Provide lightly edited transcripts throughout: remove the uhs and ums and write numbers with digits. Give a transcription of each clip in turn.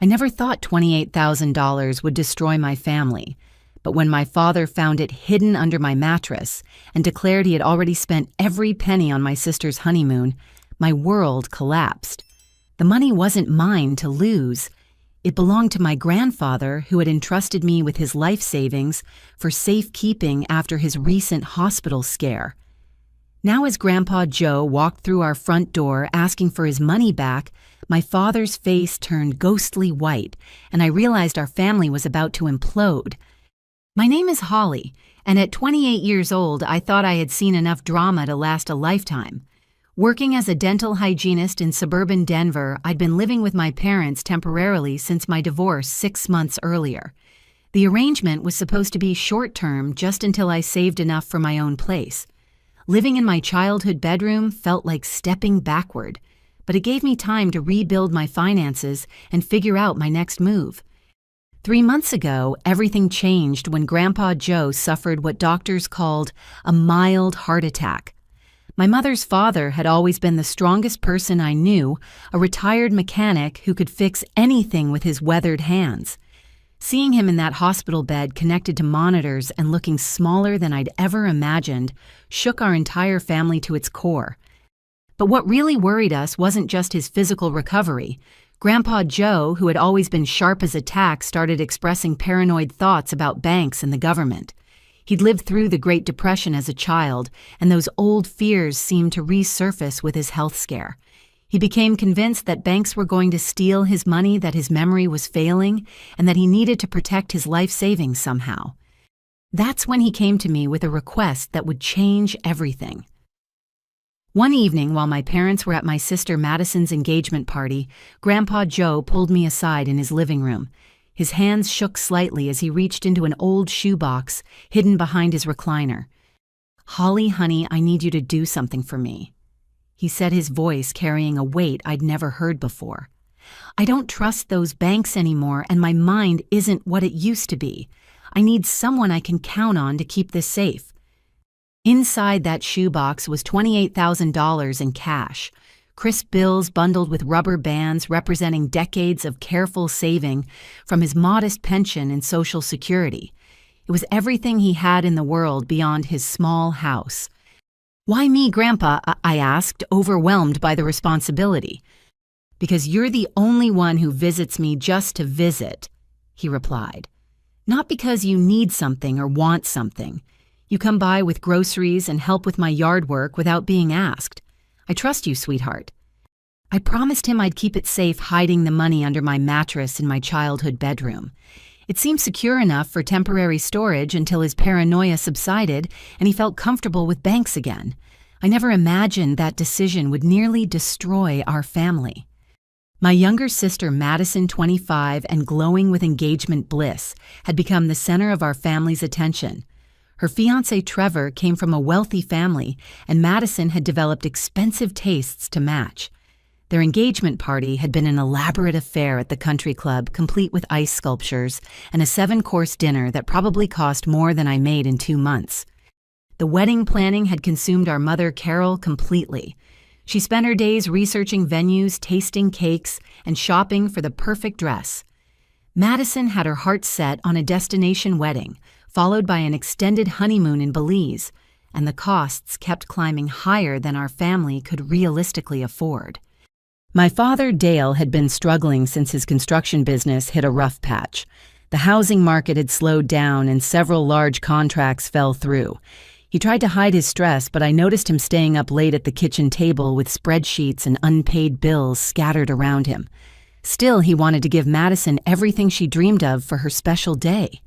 I never thought $28,000 would destroy my family, but when my father found it hidden under my mattress and declared he had already spent every penny on my sister's honeymoon, my world collapsed. The money wasn't mine to lose. It belonged to my grandfather, who had entrusted me with his life savings for safekeeping after his recent hospital scare. Now as Grandpa Joe walked through our front door asking for his money back, my father's face turned ghostly white, and I realized our family was about to implode. My name is Holly, and at 28 years old, I thought I had seen enough drama to last a lifetime. Working as a dental hygienist in suburban Denver, I'd been living with my parents temporarily since my divorce 6 months earlier. The arrangement was supposed to be short-term, just until I saved enough for my own place. Living in my childhood bedroom felt like stepping backward, but it gave me time to rebuild my finances and figure out my next move. 3 months ago, everything changed when Grandpa Joe suffered what doctors called a mild heart attack. My mother's father had always been the strongest person I knew, a retired mechanic who could fix anything with his weathered hands. Seeing him in that hospital bed connected to monitors and looking smaller than I'd ever imagined shook our entire family to its core. But what really worried us wasn't just his physical recovery. Grandpa Joe, who had always been sharp as a tack, started expressing paranoid thoughts about banks and the government. He'd lived through the Great Depression as a child, and those old fears seemed to resurface with his health scare. He became convinced that banks were going to steal his money, that his memory was failing, and that he needed to protect his life savings somehow. That's when he came to me with a request that would change everything. One evening, while my parents were at my sister Madison's engagement party, Grandpa Joe pulled me aside in his living room. His hands shook slightly as he reached into an old shoebox hidden behind his recliner. "Holly, honey, I need you to do something for me," he said, his voice carrying a weight I'd never heard before. "I don't trust those banks anymore, and my mind isn't what it used to be. I need someone I can count on to keep this safe." Inside that shoebox was $28,000 in cash, crisp bills bundled with rubber bands representing decades of careful saving from his modest pension and Social Security. It was everything he had in the world beyond his small house. "Why me, Grandpa?" I asked, overwhelmed by the responsibility. "Because you're the only one who visits me just to visit," he replied. "Not because you need something or want something. You come by with groceries and help with my yard work without being asked. I trust you, sweetheart." I promised him I'd keep it safe hiding the money under my mattress in my childhood bedroom. It seemed secure enough for temporary storage until his paranoia subsided and he felt comfortable with banks again. I never imagined that decision would nearly destroy our family. My younger sister Madison, 25 and glowing with engagement bliss, had become the center of our family's attention. Her fiancé Trevor came from a wealthy family, and Madison had developed expensive tastes to match. Their engagement party had been an elaborate affair at the country club, complete with ice sculptures and a 7-course dinner that probably cost more than I made in 2 months. The wedding planning had consumed our mother Carol completely. She spent her days researching venues, tasting cakes, and shopping for the perfect dress. Madison had her heart set on a destination wedding, followed by an extended honeymoon in Belize, and the costs kept climbing higher than our family could realistically afford. My father, Dale, had been struggling since his construction business hit a rough patch. The housing market had slowed down and several large contracts fell through. He tried to hide his stress, but I noticed him staying up late at the kitchen table with spreadsheets and unpaid bills scattered around him. Still, he wanted to give Madison everything she dreamed of for her special day.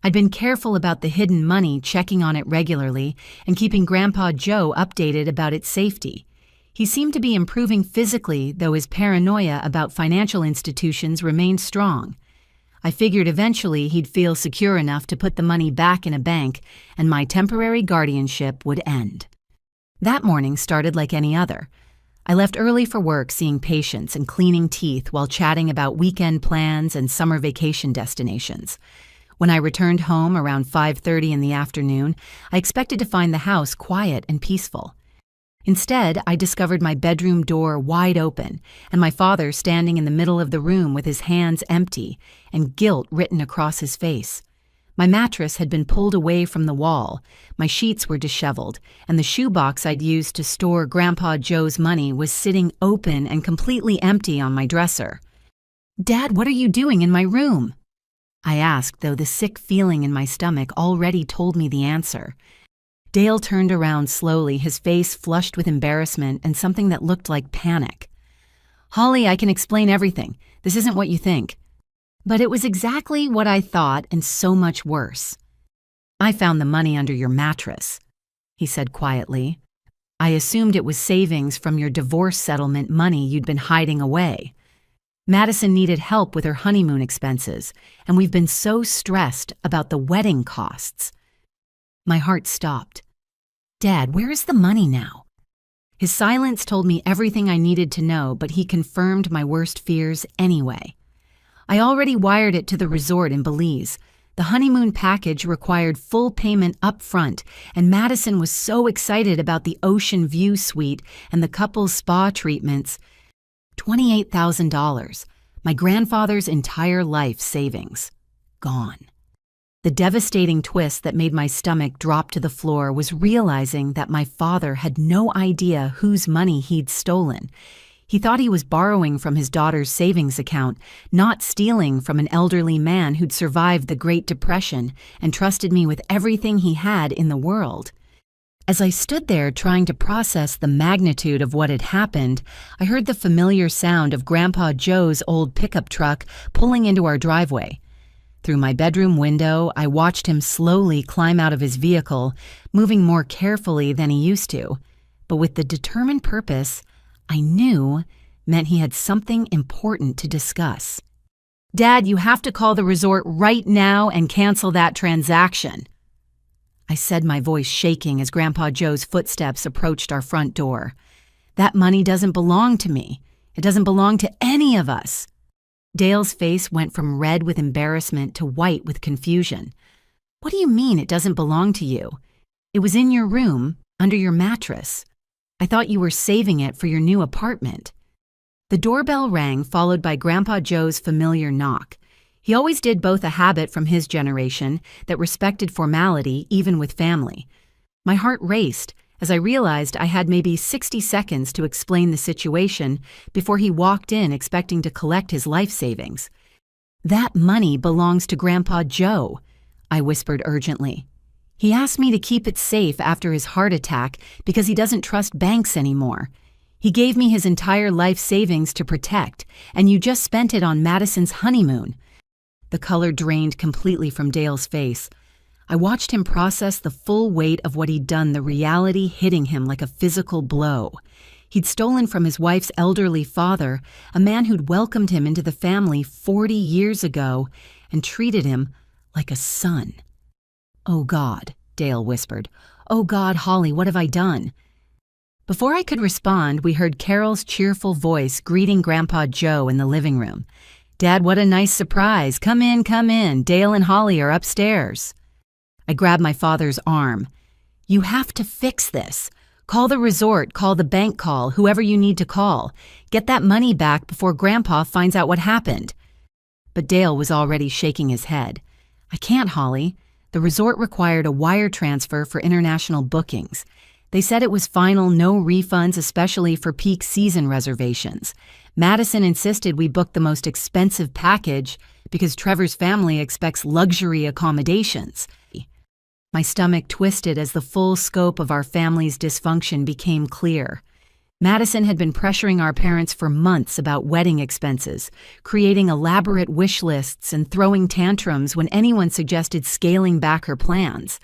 I'd been careful about the hidden money, checking on it regularly, and keeping Grandpa Joe updated about its safety. He seemed to be improving physically, though his paranoia about financial institutions remained strong. I figured eventually he'd feel secure enough to put the money back in a bank, and my temporary guardianship would end. That morning started like any other. I left early for work, seeing patients and cleaning teeth while chatting about weekend plans and summer vacation destinations. When I returned home around 5:30 in the afternoon, I expected to find the house quiet and peaceful. Instead, I discovered my bedroom door wide open and my father standing in the middle of the room with his hands empty and guilt written across his face. My mattress had been pulled away from the wall, my sheets were disheveled, and the shoebox I'd used to store Grandpa Joe's money was sitting open and completely empty on my dresser. "Dad, what are you doing in my room?" I asked, though the sick feeling in my stomach already told me the answer. Dale turned around slowly, his face flushed with embarrassment and something that looked like panic. "Holly, I can explain everything. This isn't what you think." But it was exactly what I thought and so much worse. "I found the money under your mattress," he said quietly. "I assumed it was savings from your divorce settlement money you'd been hiding away. Madison needed help with her honeymoon expenses, and we've been so stressed about the wedding costs." My heart stopped. "Dad, where is the money now?" His silence told me everything I needed to know, but he confirmed my worst fears anyway. I already wired it to the resort in Belize. The honeymoon package required full payment up front, and Madison was so excited about the ocean view suite and the couple's spa treatments. $28,000, my grandfather's entire life savings, gone. The devastating twist that made my stomach drop to the floor was realizing that my father had no idea whose money he'd stolen. He thought he was borrowing from his daughter's savings account, not stealing from an elderly man who'd survived the Great Depression and trusted me with everything he had in the world. As I stood there trying to process the magnitude of what had happened, I heard the familiar sound of Grandpa Joe's old pickup truck pulling into our driveway. Through my bedroom window, I watched him slowly climb out of his vehicle, moving more carefully than he used to, but with the determined purpose I knew meant he had something important to discuss. "Dad, you have to call the resort right now and cancel that transaction," I said, my voice shaking as Grandpa Joe's footsteps approached our front door. "That money doesn't belong to me. It doesn't belong to any of us." Dale's face went from red with embarrassment to white with confusion. "What do you mean it doesn't belong to you? It was in your room, under your mattress. I thought you were saving it for your new apartment." The doorbell rang, followed by Grandpa Joe's familiar knock. He always did both, a habit from his generation that respected formality even with family. My heart raced as I realized I had maybe 60 seconds to explain the situation before he walked in expecting to collect his life savings. "That money belongs to Grandpa Joe," I whispered urgently. "He asked me to keep it safe after his heart attack because he doesn't trust banks anymore. He gave me his entire life savings to protect, and you just spent it on Madison's honeymoon." The color drained completely from Dale's face. I watched him process the full weight of what he'd done, the reality hitting him like a physical blow. He'd stolen from his wife's elderly father, a man who'd welcomed him into the family 40 years ago, and treated him like a son. "Oh God," Dale whispered. "Oh God, Holly, what have I done?" Before I could respond, we heard Carol's cheerful voice greeting Grandpa Joe in the living room. "Dad, what a nice surprise. Come in, come in. Dale and Holly are upstairs." I grabbed my father's arm. "You have to fix this. Call the resort, call the bank, call whoever you need to call. Get that money back before Grandpa finds out what happened." But Dale was already shaking his head. "I can't, Holly. The resort required a wire transfer for international bookings. They said it was final, no refunds, especially for peak season reservations. Madison insisted we book the most expensive package because Trevor's family expects luxury accommodations." My stomach twisted as the full scope of our family's dysfunction became clear. Madison had been pressuring our parents for months about wedding expenses, creating elaborate wish lists and throwing tantrums when anyone suggested scaling back her plans.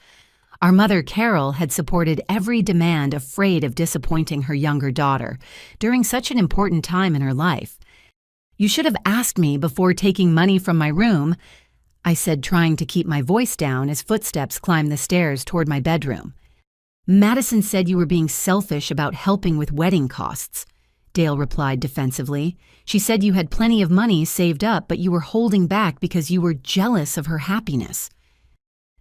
Our mother, Carol, had supported every demand, afraid of disappointing her younger daughter during such an important time in her life. "You should have asked me before taking money from my room," I said, trying to keep my voice down as footsteps climbed the stairs toward my bedroom. "Madison said you were being selfish about helping with wedding costs," Dale replied defensively. "She said you had plenty of money saved up, but you were holding back because you were jealous of her happiness."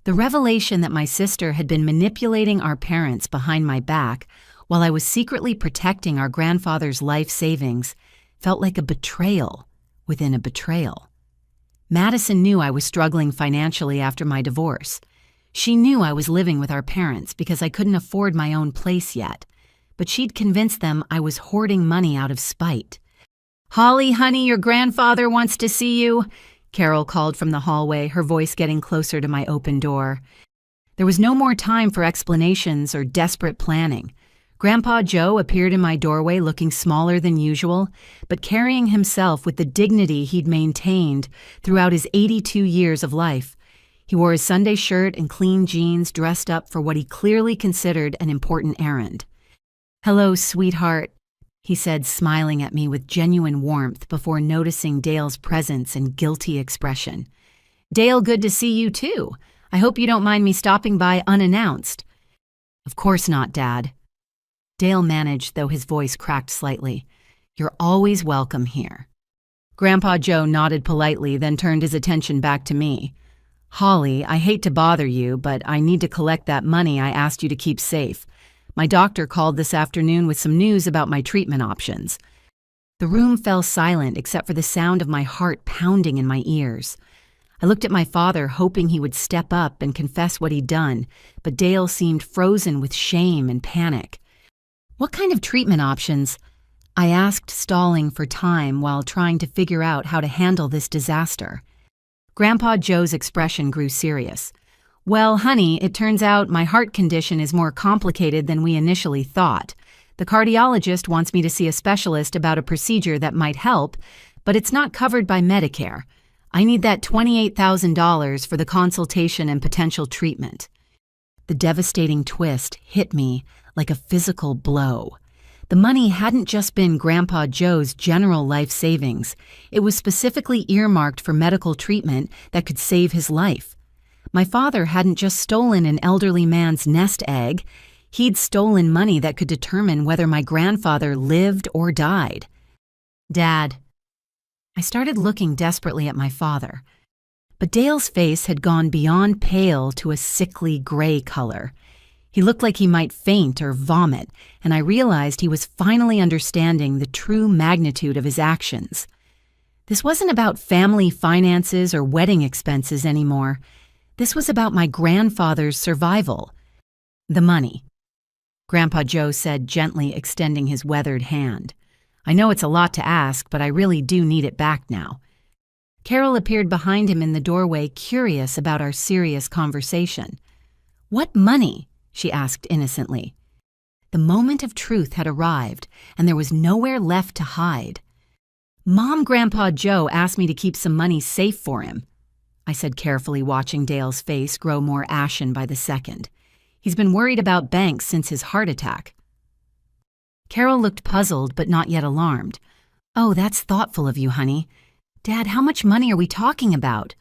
The revelation that my sister had been manipulating our parents behind my back while I was secretly protecting our grandfather's life savings, felt like a betrayal within a betrayal. Madison knew I was struggling financially after my divorce. She knew I was living with our parents because I couldn't afford my own place yet, but she'd convinced them I was hoarding money out of spite. "Holly, honey, your grandfather wants to see you," Carol called from the hallway, her voice getting closer to my open door. There was no more time for explanations or desperate planning. Grandpa Joe appeared in my doorway looking smaller than usual, but carrying himself with the dignity he'd maintained throughout his 82 years of life. He wore his Sunday shirt and clean jeans, dressed up for what he clearly considered an important errand. "Hello, sweetheart," he said, smiling at me with genuine warmth before noticing Dale's presence and guilty expression. "Dale, good to see you too. I hope you don't mind me stopping by unannounced." "Of course not, Dad." Dale managed, though his voice cracked slightly. "You're always welcome here." Grandpa Joe nodded politely, then turned his attention back to me. "Holly, I hate to bother you, but I need to collect that money I asked you to keep safe. My doctor called this afternoon with some news about my treatment options." The room fell silent except for the sound of my heart pounding in my ears. I looked at my father, hoping he would step up and confess what he'd done, but Dale seemed frozen with shame and panic. "What kind of treatment options?" I asked, stalling for time while trying to figure out how to handle this disaster. Grandpa Joe's expression grew serious. "Well, honey, it turns out my heart condition is more complicated than we initially thought. The cardiologist wants me to see a specialist about a procedure that might help, but it's not covered by Medicare. I need that $28,000 for the consultation and potential treatment." The devastating twist hit me like a physical blow. The money hadn't just been Grandpa Joe's general life savings. It was specifically earmarked for medical treatment that could save his life. My father hadn't just stolen an elderly man's nest egg. He'd stolen money that could determine whether my grandfather lived or died. "Dad." I started looking desperately at my father. But Dale's face had gone beyond pale to a sickly gray color. He looked like he might faint or vomit, and I realized he was finally understanding the true magnitude of his actions. This wasn't about family finances or wedding expenses anymore. This was about my grandfather's survival. "The money," Grandpa Joe said, gently extending his weathered hand. "I know it's a lot to ask, but I really do need it back now." Carol appeared behind him in the doorway, curious about our serious conversation. "What money?" she asked innocently. The moment of truth had arrived, and there was nowhere left to hide. Grandpa Joe asked me to keep some money safe for him," I said carefully, watching Dale's face grow more ashen by the second. "He's been worried about banks since his heart attack." Carol looked puzzled but not yet alarmed. "Oh, that's thoughtful of you, honey. Dad, how much money are we talking about?"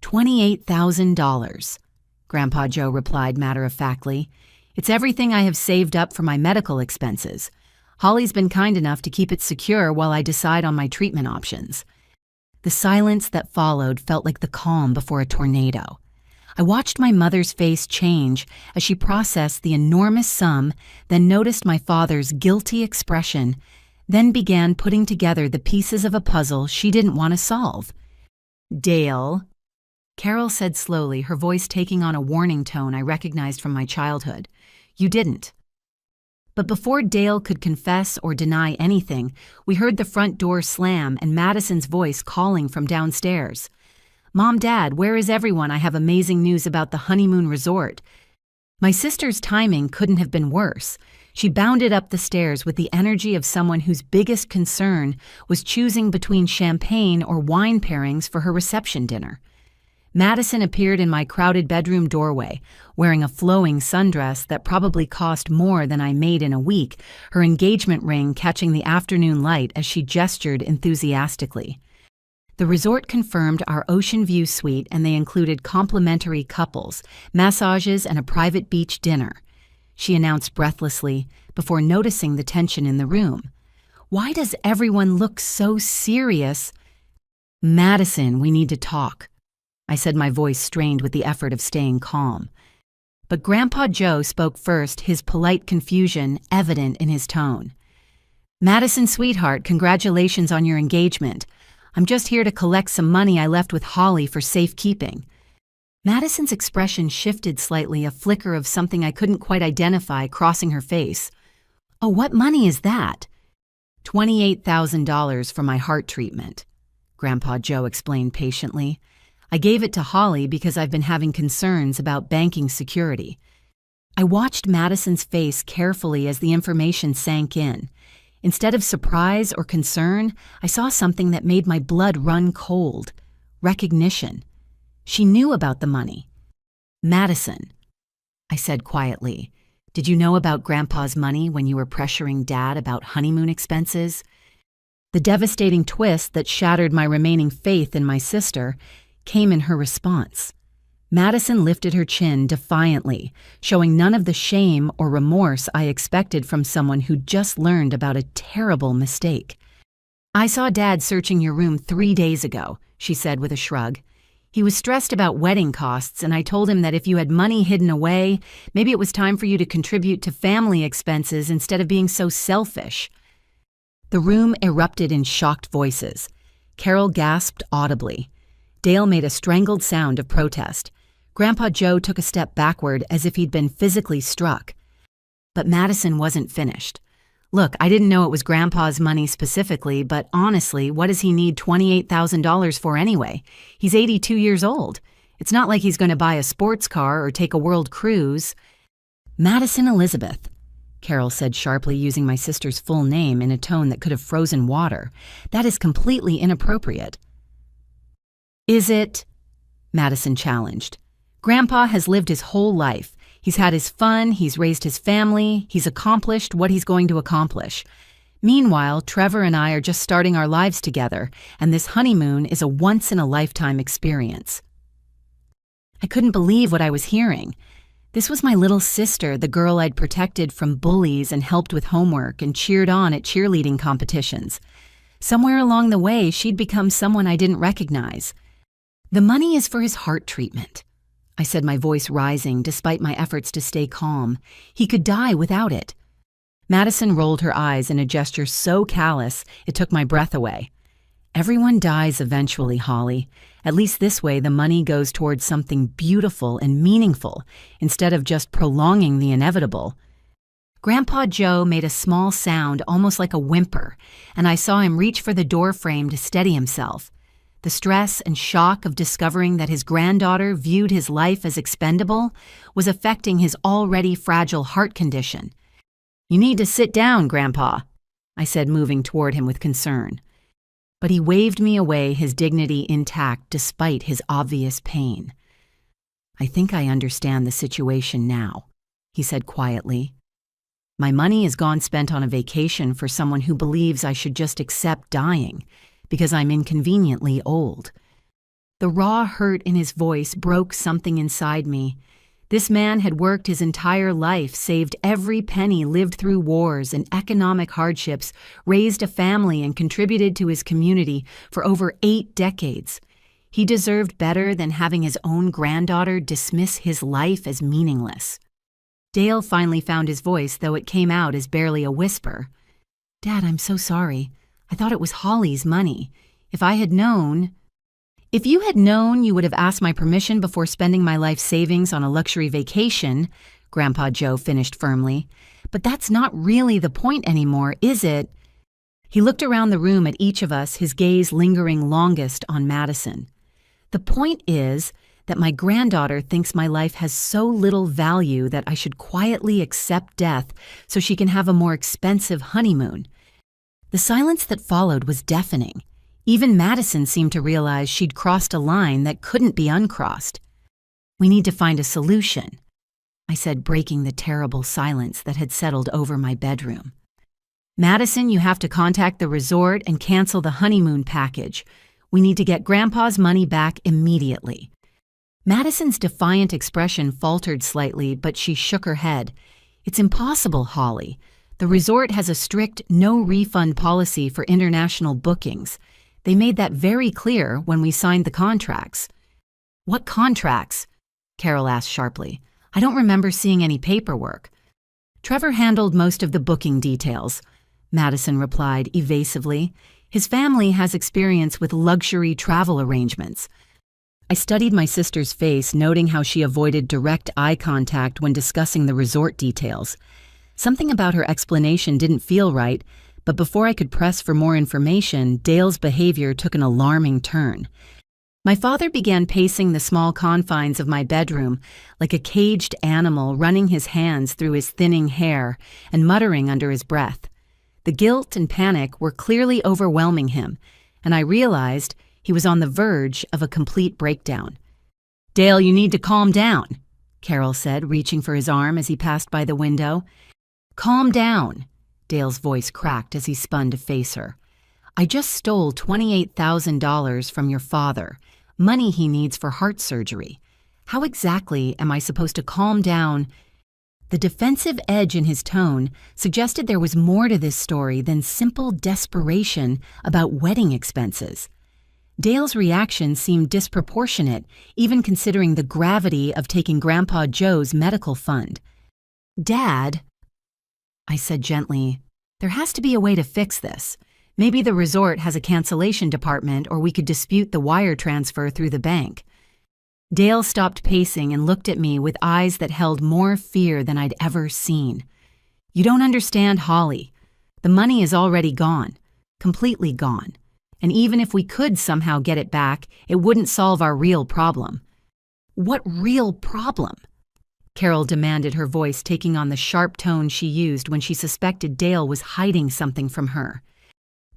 $28,000. Grandpa Joe replied matter-of-factly. "It's everything I have saved up for my medical expenses. Holly's been kind enough to keep it secure while I decide on my treatment options." The silence that followed felt like the calm before a tornado. I watched my mother's face change as she processed the enormous sum, then noticed my father's guilty expression, then began putting together the pieces of a puzzle she didn't want to solve. "Dale," Carol said slowly, her voice taking on a warning tone I recognized from my childhood, "you didn't." But before Dale could confess or deny anything, we heard the front door slam and Madison's voice calling from downstairs. "Mom, Dad, where is everyone? I have amazing news about the Honeymoon resort." My sister's timing couldn't have been worse. She bounded up the stairs with the energy of someone whose biggest concern was choosing between champagne or wine pairings for her reception dinner. Madison appeared in my crowded bedroom doorway, wearing a flowing sundress that probably cost more than I made in a week, her engagement ring catching the afternoon light as she gestured enthusiastically. The resort confirmed our ocean view suite, and they included complimentary couples, massages, and a private beach dinner. She announced breathlessly before noticing the tension in the room. "Why does everyone look so serious?" "Madison, we need to talk," I said, my voice strained with the effort of staying calm. But Grandpa Joe spoke first, his polite confusion evident in his tone. "Madison, sweetheart, congratulations on your engagement. I'm just here to collect some money I left with Holly for safekeeping." Madison's expression shifted slightly, a flicker of something I couldn't quite identify crossing her face. "Oh, what money is that?" $28,000 for my heart treatment," Grandpa Joe explained patiently. "I gave it to Holly because I've been having concerns about banking security." I watched Madison's face carefully as the information sank in. Instead of surprise or concern, I saw something that made my blood run cold. Recognition. She knew about the money. "Madison," I said quietly, "did you know about Grandpa's money when you were pressuring Dad about honeymoon expenses?" The devastating twist that shattered my remaining faith in my sister came in her response. Madison lifted her chin defiantly, showing none of the shame or remorse I expected from someone who'd just learned about a terrible mistake. "I saw Dad searching your room 3 days ago," she said with a shrug. "He was stressed about wedding costs, and I told him that if you had money hidden away, maybe it was time for you to contribute to family expenses instead of being so selfish." The room erupted in shocked voices. Carol gasped audibly. Dale made a strangled sound of protest. Grandpa Joe took a step backward as if he'd been physically struck. But Madison wasn't finished. "Look, I didn't know it was Grandpa's money specifically, but honestly, what does he need $28,000 for anyway? He's 82 years old. It's not like he's going to buy a sports car or take a world cruise." "Madison Elizabeth," Carol said sharply, using my sister's full name in a tone that could have frozen water. "That is completely inappropriate." "Is it?" Madison challenged. "Grandpa has lived his whole life. He's had his fun, he's raised his family, he's accomplished what he's going to accomplish. Meanwhile, Trevor and I are just starting our lives together, and this honeymoon is a once-in-a-lifetime experience." I couldn't believe what I was hearing. This was my little sister, the girl I'd protected from bullies and helped with homework and cheered on at cheerleading competitions. Somewhere along the way, she'd become someone I didn't recognize. "The money is for his heart treatment," I said, my voice rising despite my efforts to stay calm. "He could die without it." Madison rolled her eyes in a gesture so callous it took my breath away. "Everyone dies eventually, Holly. At least this way the money goes towards something beautiful and meaningful instead of just prolonging the inevitable." Grandpa Joe made a small sound almost like a whimper, and I saw him reach for the door frame to steady himself. The stress and shock of discovering that his granddaughter viewed his life as expendable was affecting his already fragile heart condition. "You need to sit down, Grandpa," I said, moving toward him with concern. But he waved me away, his dignity intact despite his obvious pain. "I think I understand the situation now," he said quietly. "My money is gone spent on a vacation for someone who believes I should just accept dying because I'm inconveniently old." The raw hurt in his voice broke something inside me. This man had worked his entire life, saved every penny, lived through wars and economic hardships, raised a family, and contributed to his community for over 8 decades. He deserved better than having his own granddaughter dismiss his life as meaningless. Dale finally found his voice, though it came out as barely a whisper. "Dad, I'm so sorry. I thought it was Holly's money. If I had known—" "If you had known, you would have asked my permission before spending my life savings on a luxury vacation," Grandpa Joe finished firmly. "But that's not really the point anymore, is it?" He looked around the room at each of us, his gaze lingering longest on Madison. "The point is that my granddaughter thinks my life has so little value that I should quietly accept death so she can have a more expensive honeymoon." The silence that followed was deafening. Even Madison seemed to realize she'd crossed a line that couldn't be uncrossed. "We need to find a solution," I said, breaking the terrible silence that had settled over my bedroom. "Madison, you have to contact the resort and cancel the honeymoon package. We need to get Grandpa's money back immediately." Madison's defiant expression faltered slightly, but she shook her head. "It's impossible, Holly. The resort has a strict no-refund policy for international bookings. They made that very clear when we signed the contracts." "What contracts?" Carol asked sharply. I don't remember seeing any paperwork. Trevor handled most of the booking details, Madison replied evasively. His family has experience with luxury travel arrangements. I studied my sister's face, noting how she avoided direct eye contact when discussing the resort details. Something about her explanation didn't feel right, but before I could press for more information, Dale's behavior took an alarming turn. My father began pacing the small confines of my bedroom like a caged animal, running his hands through his thinning hair and muttering under his breath. The guilt and panic were clearly overwhelming him, and I realized he was on the verge of a complete breakdown. "Dale, you need to calm down," Carol said, reaching for his arm as he passed by the window. "Calm down," Dale's voice cracked as he spun to face her. "I just stole $28,000 from your father, money he needs for heart surgery. How exactly am I supposed to calm down?" The defensive edge in his tone suggested there was more to this story than simple desperation about wedding expenses. Dale's reaction seemed disproportionate, even considering the gravity of taking Grandpa Joe's medical fund. "Dad," I said gently, "there has to be a way to fix this. Maybe the resort has a cancellation department, or we could dispute the wire transfer through the bank." Dale stopped pacing and looked at me with eyes that held more fear than I'd ever seen. "You don't understand, Holly. The money is already gone, completely gone. And even if we could somehow get it back, it wouldn't solve our real problem." "What real problem?" Carol demanded, her voice taking on the sharp tone she used when she suspected Dale was hiding something from her.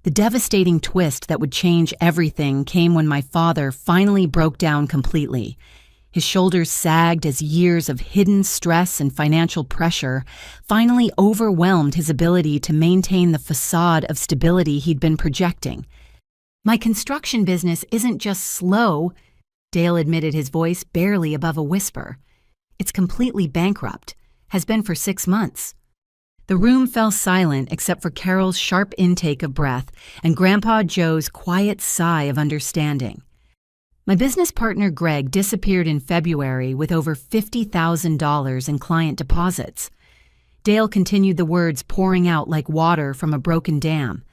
The devastating twist that would change everything came when my father finally broke down completely. His shoulders sagged as years of hidden stress and financial pressure finally overwhelmed his ability to maintain the facade of stability he'd been projecting. "My construction business isn't just slow," Dale admitted, his voice barely above a whisper. "It's completely bankrupt, has been for 6 months. The room fell silent except for Carol's sharp intake of breath and Grandpa Joe's quiet sigh of understanding. My business partner Greg disappeared in February with over $50,000 in client deposits. Dale continued, the words pouring out like water from a broken dam.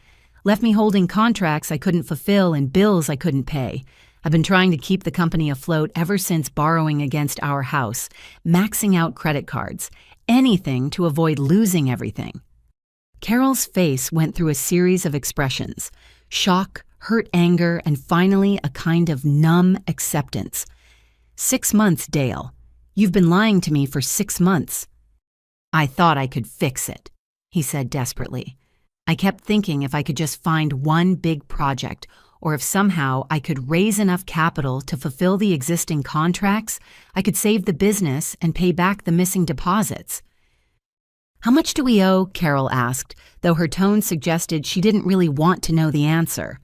"Left me holding contracts I couldn't fulfill and bills I couldn't pay. I've been trying to keep the company afloat ever since borrowing against our house, maxing out credit cards, anything to avoid losing everything." Carol's face went through a series of expressions: shock, hurt anger, and finally a kind of numb acceptance. 6 months, Dale. You've been lying to me for 6 months. "I thought I could fix it," he said desperately. "I kept thinking if I could just find one big project, or if somehow I could raise enough capital to fulfill the existing contracts, I could save the business and pay back the missing deposits." "How much do we owe?" Carol asked, though her tone suggested she didn't really want to know the answer.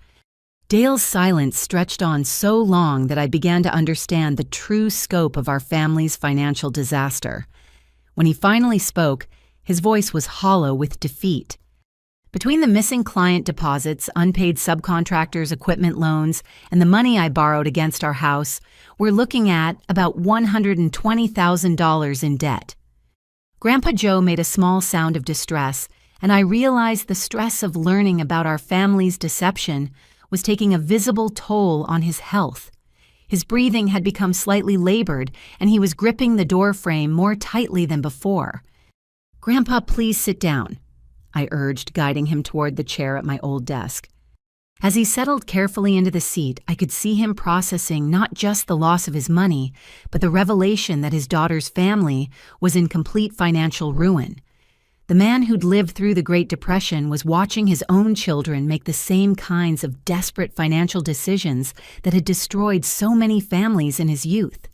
Dale's silence stretched on so long that I began to understand the true scope of our family's financial disaster. When he finally spoke, his voice was hollow with defeat. "Between the missing client deposits, unpaid subcontractors' equipment loans, and the money I borrowed against our house, we're looking at about $120,000 in debt." Grandpa Joe made a small sound of distress, and I realized the stress of learning about our family's deception was taking a visible toll on his health. His breathing had become slightly labored, and he was gripping the door frame more tightly than before. "Grandpa, please sit down," I urged, guiding him toward the chair at my old desk. As he settled carefully into the seat, I could see him processing not just the loss of his money, but the revelation that his daughter's family was in complete financial ruin. The man who'd lived through the Great Depression was watching his own children make the same kinds of desperate financial decisions that had destroyed so many families in his youth.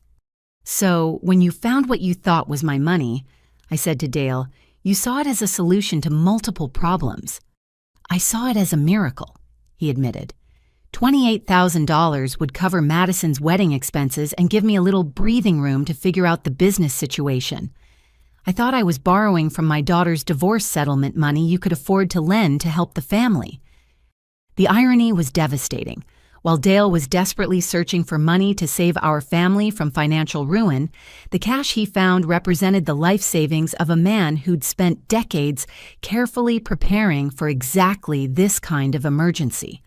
"So, when you found what you thought was my money," I said to Dale, "you saw it as a solution to multiple problems." "I saw it as a miracle," he admitted. $28,000 would cover Madison's wedding expenses and give me a little breathing room to figure out the business situation. I thought I was borrowing from my daughter's divorce settlement money you could afford to lend to help the family. The irony was devastating. While Dale was desperately searching for money to save our family from financial ruin, the cash he found represented the life savings of a man who'd spent decades carefully preparing for exactly this kind of emergency.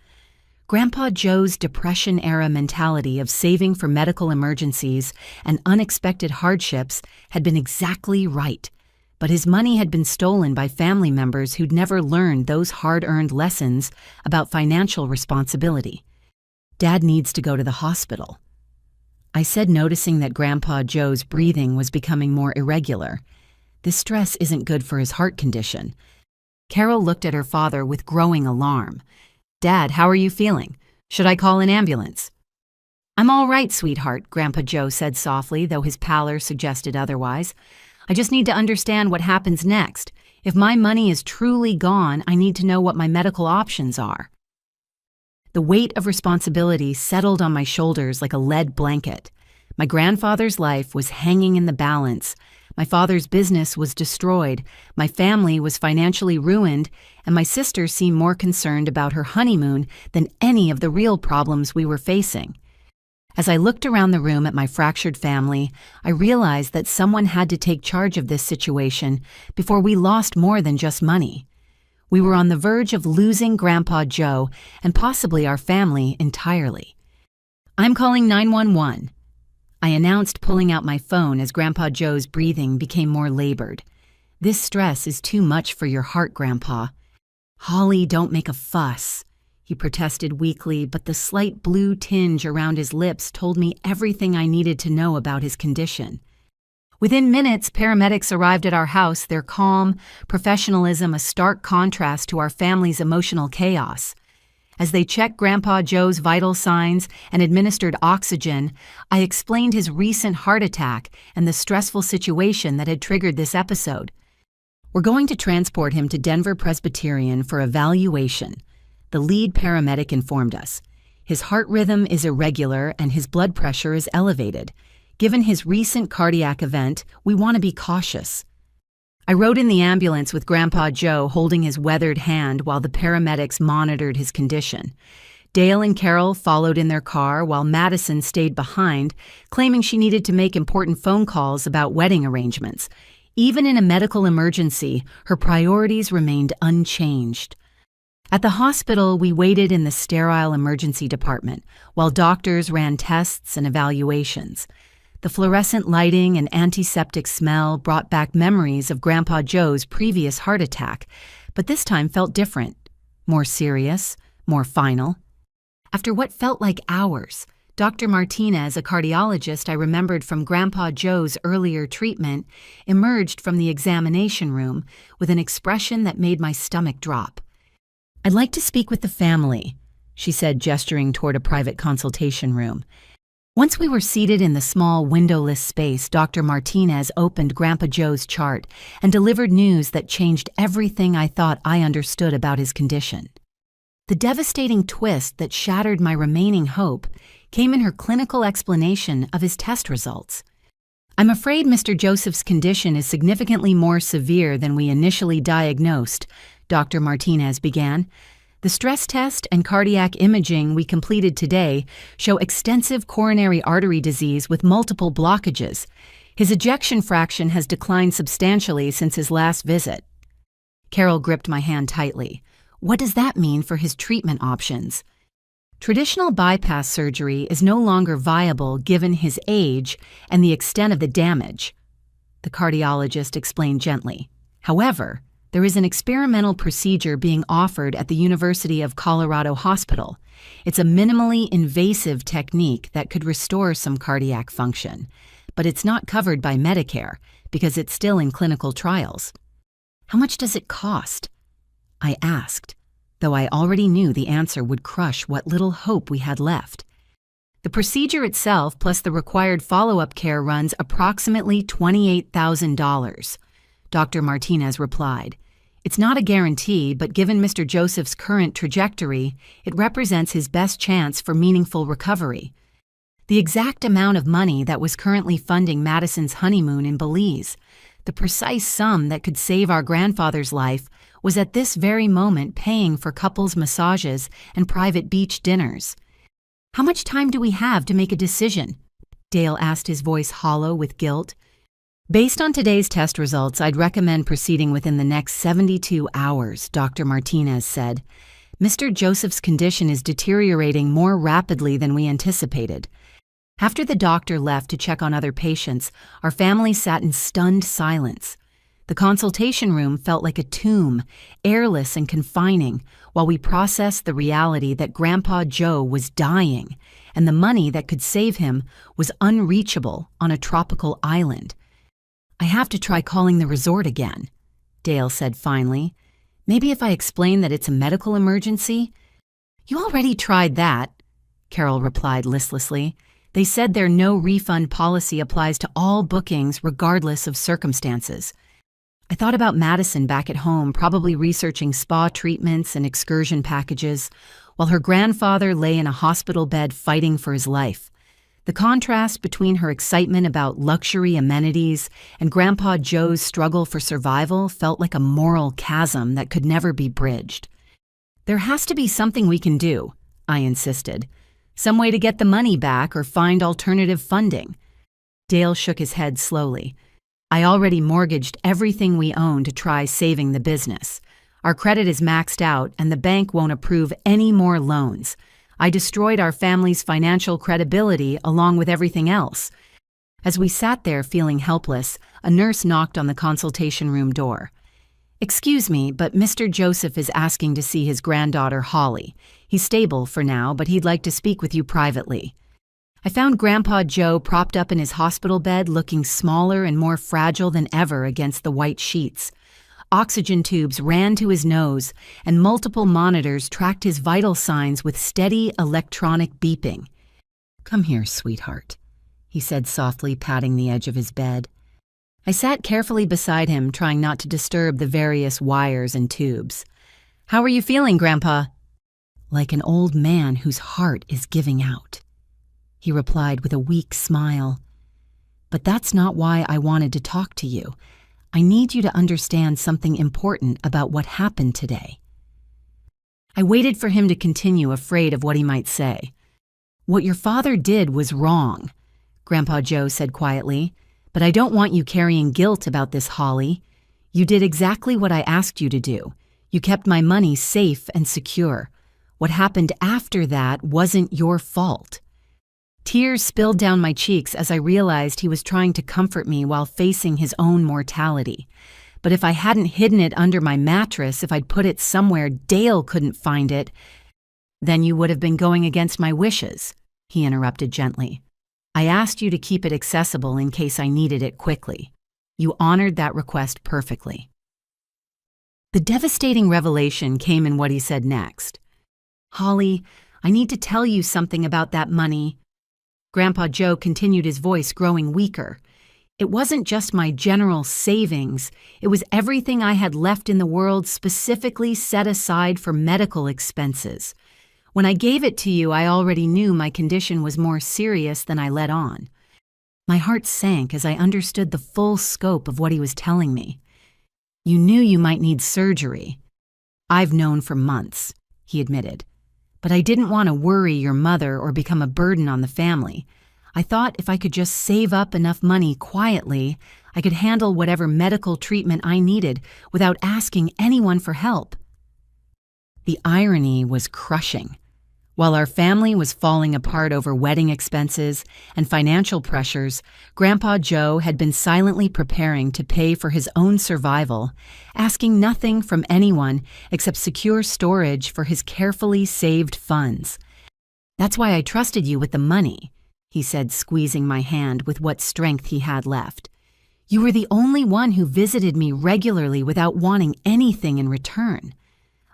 Grandpa Joe's Depression-era mentality of saving for medical emergencies and unexpected hardships had been exactly right, but his money had been stolen by family members who'd never learned those hard-earned lessons about financial responsibility. "Dad needs to go to the hospital," I said, noticing that Grandpa Joe's breathing was becoming more irregular. "This stress isn't good for his heart condition." Carol looked at her father with growing alarm. "Dad, how are you feeling? Should I call an ambulance?" "I'm all right, sweetheart," Grandpa Joe said softly, though his pallor suggested otherwise. "I just need to understand what happens next. If my money is truly gone, I need to know what my medical options are." The weight of responsibility settled on my shoulders like a lead blanket. My grandfather's life was hanging in the balance. My father's business was destroyed, my family was financially ruined, and my sister seemed more concerned about her honeymoon than any of the real problems we were facing. As I looked around the room at my fractured family, I realized that someone had to take charge of this situation before we lost more than just money. We were on the verge of losing Grandpa Joe and possibly our family entirely. "I'm calling 911. I announced, pulling out my phone as Grandpa Joe's breathing became more labored. "This stress is too much for your heart, Grandpa." "Holly, don't make a fuss," he protested weakly, but the slight blue tinge around his lips told me everything I needed to know about his condition. Within minutes, paramedics arrived at our house, their calm, professionalism a stark contrast to our family's emotional chaos. As they checked Grandpa Joe's vital signs and administered oxygen, I explained his recent heart attack and the stressful situation that had triggered this episode. "We're going to transport him to Denver Presbyterian for evaluation," the lead paramedic informed us. "His heart rhythm is irregular and his blood pressure is elevated. Given his recent cardiac event, we want to be cautious." I rode in the ambulance with Grandpa Joe holding his weathered hand while the paramedics monitored his condition. Dale and Carol followed in their car while Madison stayed behind, claiming she needed to make important phone calls about wedding arrangements. Even in a medical emergency, her priorities remained unchanged. At the hospital, we waited in the sterile emergency department while doctors ran tests and evaluations. The fluorescent lighting and antiseptic smell brought back memories of Grandpa Joe's previous heart attack, but this time felt different, more serious, more final. After what felt like hours, Dr. Martinez, a cardiologist I remembered from Grandpa Joe's earlier treatment, emerged from the examination room with an expression that made my stomach drop. "I'd like to speak with the family," she said, gesturing toward a private consultation room. Once we were seated in the small, windowless space, Dr. Martinez opened Grandpa Joe's chart and delivered news that changed everything I thought I understood about his condition. The devastating twist that shattered my remaining hope came in her clinical explanation of his test results. "I'm afraid Mr. Joseph's condition is significantly more severe than we initially diagnosed," Dr. Martinez began. "The stress test and cardiac imaging we completed today show extensive coronary artery disease with multiple blockages. His ejection fraction has declined substantially since his last visit." Carol gripped my hand tightly. "What does that mean for his treatment options?" "Traditional bypass surgery is no longer viable given his age and the extent of the damage," the cardiologist explained gently. "However, there is an experimental procedure being offered at the University of Colorado Hospital. It's a minimally invasive technique that could restore some cardiac function, but it's not covered by Medicare because it's still in clinical trials." "How much does it cost?" I asked, though I already knew the answer would crush what little hope we had left. "The procedure itself plus the required follow-up care runs approximately $28,000, Dr. Martinez replied. "It's not a guarantee, but given Mr. Joseph's current trajectory, it represents his best chance for meaningful recovery." The exact amount of money that was currently funding Madison's honeymoon in Belize, the precise sum that could save our grandfather's life, was at this very moment paying for couples' massages and private beach dinners. How much time do we have to make a decision? Dale asked, his voice hollow with guilt. Based on today's test results, I'd recommend proceeding within the next 72 hours, Dr. Martinez said. Mr. Joseph's condition is deteriorating more rapidly than we anticipated. After the doctor left to check on other patients, our family sat in stunned silence. The consultation room felt like a tomb, airless and confining, while we processed the reality that Grandpa Joe was dying, and the money that could save him was unreachable on a tropical island. I have to try calling the resort again, Dale said finally. Maybe if I explain that it's a medical emergency? You already tried that, Carol replied listlessly. They said their no refund policy applies to all bookings regardless of circumstances. I thought about Madison back at home, probably researching spa treatments and excursion packages, while her grandfather lay in a hospital bed fighting for his life. The contrast between her excitement about luxury amenities and Grandpa Joe's struggle for survival felt like a moral chasm that could never be bridged. There has to be something we can do, I insisted. Some way to get the money back or find alternative funding. Dale shook his head slowly. I already mortgaged everything we own to try saving the business. Our credit is maxed out and the bank won't approve any more loans. I destroyed our family's financial credibility along with everything else. As we sat there feeling helpless, a nurse knocked on the consultation room door. Excuse me, but Mr. Joseph is asking to see his granddaughter, Holly. He's stable for now, but he'd like to speak with you privately. I found Grandpa Joe propped up in his hospital bed, looking smaller and more fragile than ever against the white sheets. Oxygen tubes ran to his nose, and multiple monitors tracked his vital signs with steady electronic beeping. Come here, sweetheart, he said softly, patting the edge of his bed. I sat carefully beside him, trying not to disturb the various wires and tubes. How are you feeling, Grandpa? Like an old man whose heart is giving out, he replied with a weak smile. But that's not why I wanted to talk to you. I need you to understand something important about what happened today. I waited for him to continue, afraid of what he might say. What your father did was wrong, Grandpa Joe said quietly, but I don't want you carrying guilt about this, Holly. You did exactly what I asked you to do. You kept my money safe and secure. What happened after that wasn't your fault. Tears spilled down my cheeks as I realized he was trying to comfort me while facing his own mortality. But if I hadn't hidden it under my mattress, if I'd put it somewhere Dale couldn't find it, then you would have been going against my wishes, he interrupted gently. I asked you to keep it accessible in case I needed it quickly. You honored that request perfectly. The devastating revelation came in what he said next. Holly, I need to tell you something about that money. Grandpa Joe continued, his voice growing weaker. It wasn't just my general savings. It was everything I had left in the world specifically set aside for medical expenses. When I gave it to you, I already knew my condition was more serious than I let on. My heart sank as I understood the full scope of what he was telling me. You knew you might need surgery. I've known for months, he admitted. But I didn't want to worry your mother or become a burden on the family. I thought if I could just save up enough money quietly, I could handle whatever medical treatment I needed without asking anyone for help. The irony was crushing. While our family was falling apart over wedding expenses and financial pressures, Grandpa Joe had been silently preparing to pay for his own survival, asking nothing from anyone except secure storage for his carefully saved funds. That's why I trusted you with the money, he said, squeezing my hand with what strength he had left. You were the only one who visited me regularly without wanting anything in return.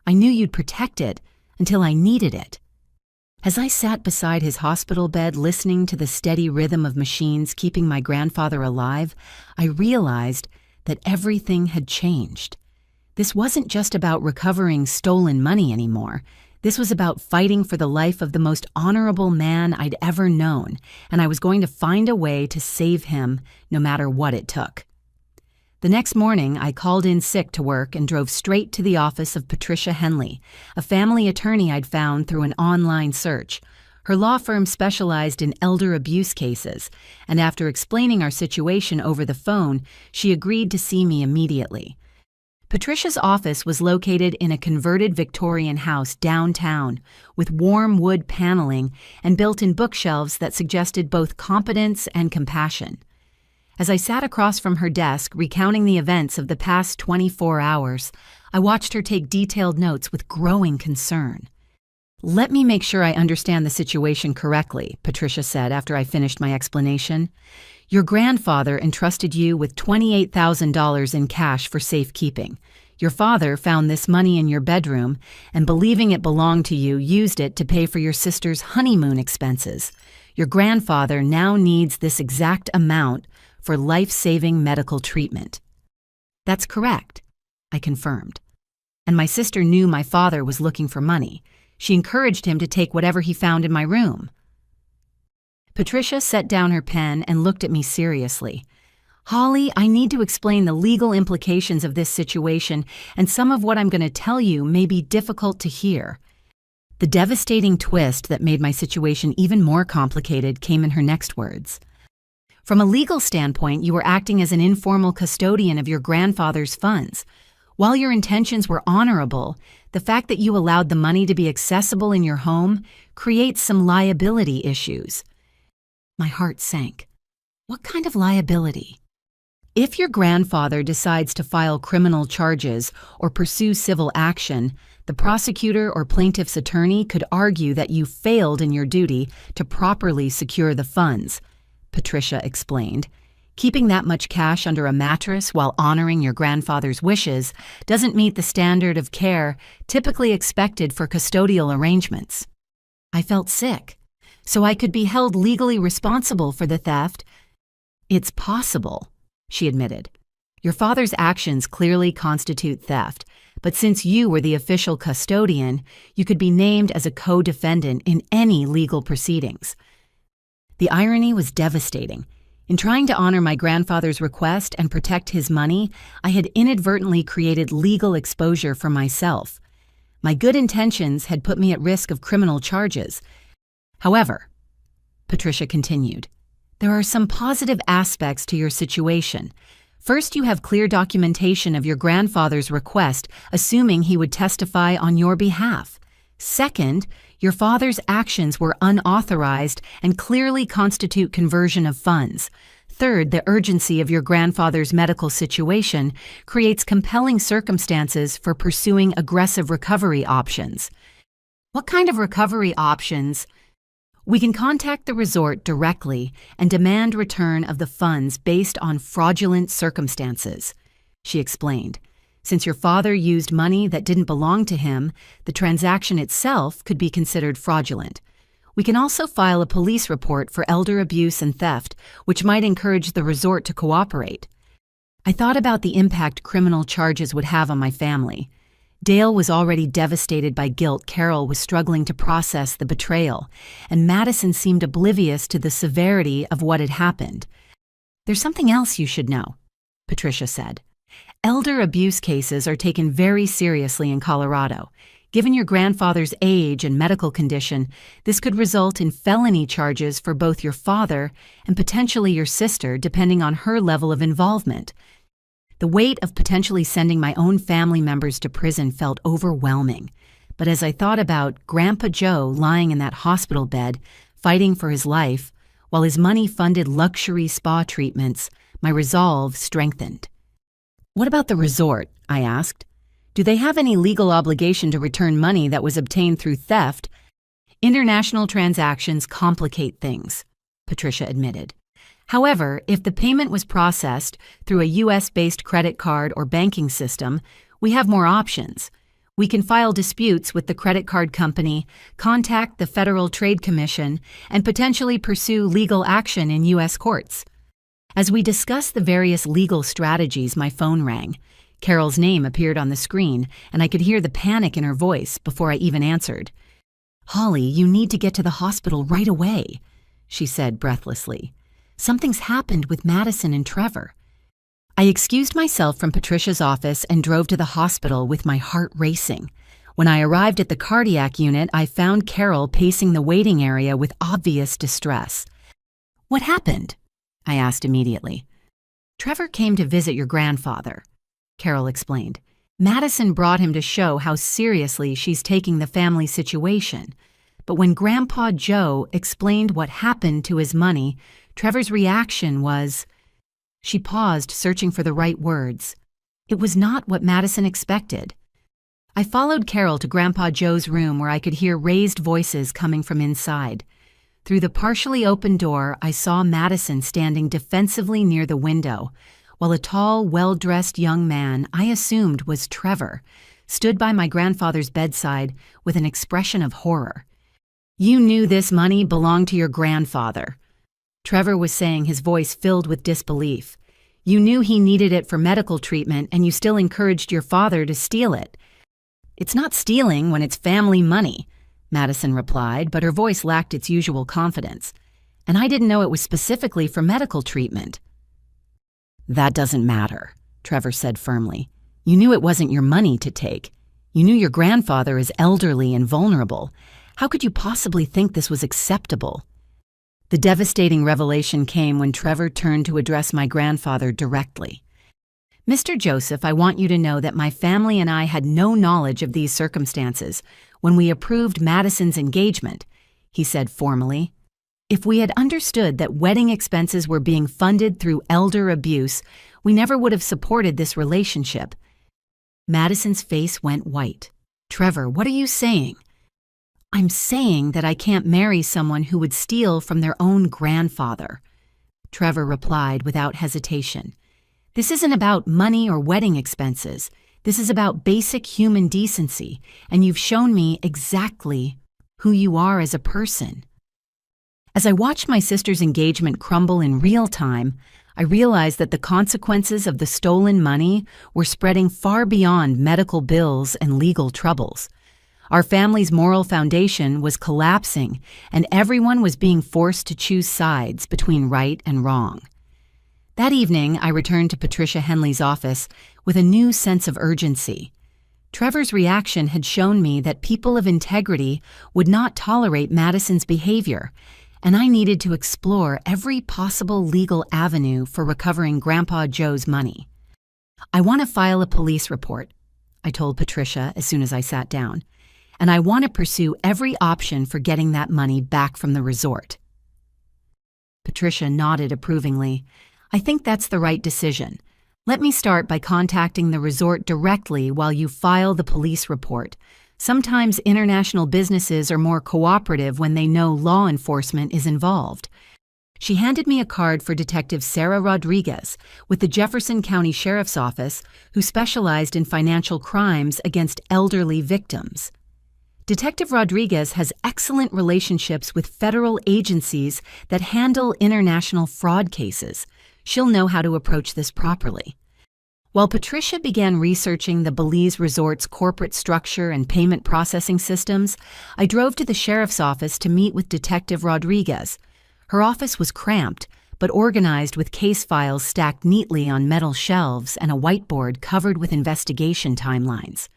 I knew you'd protect it until I needed it. As I sat beside his hospital bed listening to the steady rhythm of machines keeping my grandfather alive, I realized that everything had changed. This wasn't just about recovering stolen money anymore. This was about fighting for the life of the most honorable man I'd ever known, and I was going to find a way to save him no matter what it took. The next morning, I called in sick to work and drove straight to the office of Patricia Henley, a family attorney I'd found through an online search. Her law firm specialized in elder abuse cases, and after explaining our situation over the phone, she agreed to see me immediately. Patricia's office was located in a converted Victorian house downtown, with warm wood paneling and built-in bookshelves that suggested both competence and compassion. As I sat across from her desk recounting the events of the past 24 hours, I watched her take detailed notes with growing concern. "Let me make sure I understand the situation correctly," Patricia said after I finished my explanation. "Your grandfather entrusted you with $28,000 in cash for safekeeping. Your father found this money in your bedroom and, believing it belonged to you, used it to pay for your sister's honeymoon expenses. Your grandfather now needs this exact amount for life-saving medical treatment." "That's correct," I confirmed. "And my sister knew my father was looking for money. She encouraged him to take whatever he found in my room." Patricia set down her pen and looked at me seriously. "Holly, I need to explain the legal implications of this situation, and some of what I'm going to tell you may be difficult to hear." The devastating twist that made my situation even more complicated came in her next words. "From a legal standpoint, you were acting as an informal custodian of your grandfather's funds. While your intentions were honorable, the fact that you allowed the money to be accessible in your home creates some liability issues." My heart sank. What kind of liability? "If your grandfather decides to file criminal charges or pursue civil action, the prosecutor or plaintiff's attorney could argue that you failed in your duty to properly secure the funds," Patricia explained. "Keeping that much cash under a mattress while honoring your grandfather's wishes doesn't meet the standard of care typically expected for custodial arrangements." I felt sick. "So I could be held legally responsible for the theft?" "It's possible," she admitted. "Your father's actions clearly constitute theft, but since you were the official custodian, you could be named as a co-defendant in any legal proceedings." The irony was devastating. In trying to honor my grandfather's request and protect his money, I had inadvertently created legal exposure for myself. My good intentions had put me at risk of criminal charges. "However," Patricia continued, "there are some positive aspects to your situation. First, you have clear documentation of your grandfather's request, assuming he would testify on your behalf. Second, your father's actions were unauthorized and clearly constitute conversion of funds. Third, the urgency of your grandfather's medical situation creates compelling circumstances for pursuing aggressive recovery options." "What kind of recovery options?" "We can contact the resort directly and demand return of the funds based on fraudulent circumstances," she explained. "Since your father used money that didn't belong to him, the transaction itself could be considered fraudulent. We can also file a police report for elder abuse and theft, which might encourage the resort to cooperate." I thought about the impact criminal charges would have on my family. Dale was already devastated by guilt Carol was struggling to process the betrayal, and Madison seemed oblivious to the severity of what had happened. "There's something else you should know," Patricia said. "Elder abuse cases are taken very seriously in Colorado. Given your grandfather's age and medical condition, this could result in felony charges for both your father and potentially your sister, depending on her level of involvement." The weight of potentially sending my own family members to prison felt overwhelming. But as I thought about Grandpa Joe lying in that hospital bed, fighting for his life, while his money-funded luxury spa treatments, my resolve strengthened. "What about the resort?" I asked. "Do they have any legal obligation to return money that was obtained through theft?" "International transactions complicate things," Patricia admitted. "However, if the payment was processed through a U.S.-based credit card or banking system, we have more options. We can file disputes with the credit card company, contact the Federal Trade Commission, and potentially pursue legal action in U.S. courts." As we discussed the various legal strategies, my phone rang. Carol's name appeared on the screen, and I could hear the panic in her voice before I even answered. "Holly, you need to get to the hospital right away," she said breathlessly. "Something's happened with Madison and Trevor." I excused myself from Patricia's office and drove to the hospital with my heart racing. When I arrived at the cardiac unit, I found Carol pacing the waiting area with obvious distress. "What happened?" I asked immediately. "Trevor came to visit your grandfather," Carol explained. "Madison brought him to show how seriously she's taking the family situation. But when Grandpa Joe explained what happened to his money, Trevor's reaction was—" She paused, searching for the right words. "It was not what Madison expected." I followed Carol to Grandpa Joe's room, where I could hear raised voices coming from inside. Through the partially open door, I saw Madison standing defensively near the window, while a tall, well-dressed young man I assumed was Trevor stood by my grandfather's bedside with an expression of horror. "You knew this money belonged to your grandfather," Trevor was saying, his voice filled with disbelief. "You knew he needed it for medical treatment, and you still encouraged your father to steal it." "It's not stealing when it's family money," Madison replied, but her voice lacked its usual confidence. "And I didn't know it was specifically for medical treatment." "That doesn't matter," Trevor said firmly. "You knew it wasn't your money to take. You knew your grandfather is elderly and vulnerable. How could you possibly think this was acceptable?" The devastating revelation came when Trevor turned to address my grandfather directly. "Mr. Joseph, I want you to know that my family and I had no knowledge of these circumstances when we approved Madison's engagement," he said formally. "If we had understood that wedding expenses were being funded through elder abuse, we never would have supported this relationship." Madison's face went white. "Trevor, what are you saying?" "I'm saying that I can't marry someone who would steal from their own grandfather," Trevor replied without hesitation. "This isn't about money or wedding expenses. This is about basic human decency, and you've shown me exactly who you are as a person." As I watched my sister's engagement crumble in real time, I realized that the consequences of the stolen money were spreading far beyond medical bills and legal troubles. Our family's moral foundation was collapsing, and everyone was being forced to choose sides between right and wrong. That evening, I returned to Patricia Henley's office with a new sense of urgency. Trevor's reaction had shown me that people of integrity would not tolerate Madison's behavior, and I needed to explore every possible legal avenue for recovering Grandpa Joe's money. "I want to file a police report," I told Patricia as soon as I sat down, "and I want to pursue every option for getting that money back from the resort." Patricia nodded approvingly. "I think that's the right decision. Let me start by contacting the resort directly while you file the police report. Sometimes international businesses are more cooperative when they know law enforcement is involved." She handed me a card for Detective Sarah Rodriguez with the Jefferson County Sheriff's Office, who specialized in financial crimes against elderly victims. Detective Rodriguez has excellent relationships with federal agencies that handle international fraud cases. She'll know how to approach this properly. While Patricia began researching the Belize Resort's corporate structure and payment processing systems, I drove to the sheriff's office to meet with Detective Rodriguez. Her office was cramped, but organized with case files stacked neatly on metal shelves and a whiteboard covered with investigation timelines.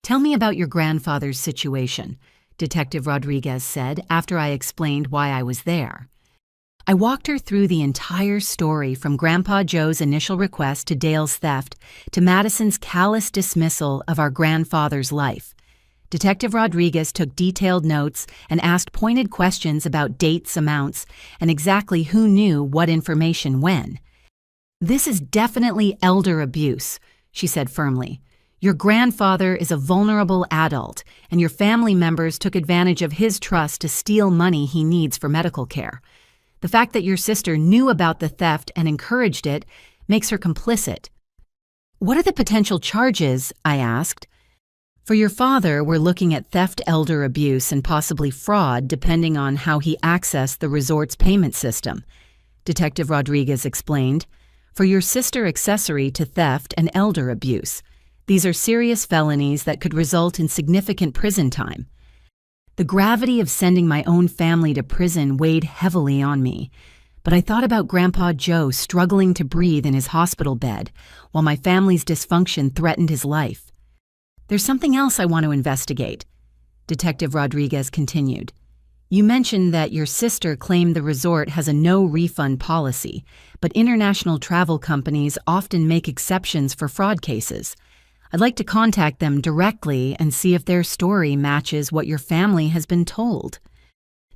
"Tell me about your grandfather's situation," Detective Rodriguez said after I explained why I was there. I walked her through the entire story, from Grandpa Joe's initial request to Dale's theft to Madison's callous dismissal of our grandfather's life. Detective Rodriguez took detailed notes and asked pointed questions about dates, amounts, and exactly who knew what information when. "This is definitely elder abuse," she said firmly. "Your grandfather is a vulnerable adult, and your family members took advantage of his trust to steal money he needs for medical care. The fact that your sister knew about the theft and encouraged it makes her complicit." "What are the potential charges?" I asked. "For your father, we're looking at theft, elder abuse, and possibly fraud, depending on how he accessed the resort's payment system," Detective Rodriguez explained. "For your sister, accessory to theft and elder abuse. These are serious felonies that could result in significant prison time." The gravity of sending my own family to prison weighed heavily on me, but I thought about Grandpa Joe struggling to breathe in his hospital bed while my family's dysfunction threatened his life. There's something else I want to investigate, Detective Rodriguez continued. You mentioned that your sister claimed the resort has a no-refund policy, but international travel companies often make exceptions for fraud cases. I'd like to contact them directly and see if their story matches what your family has been told.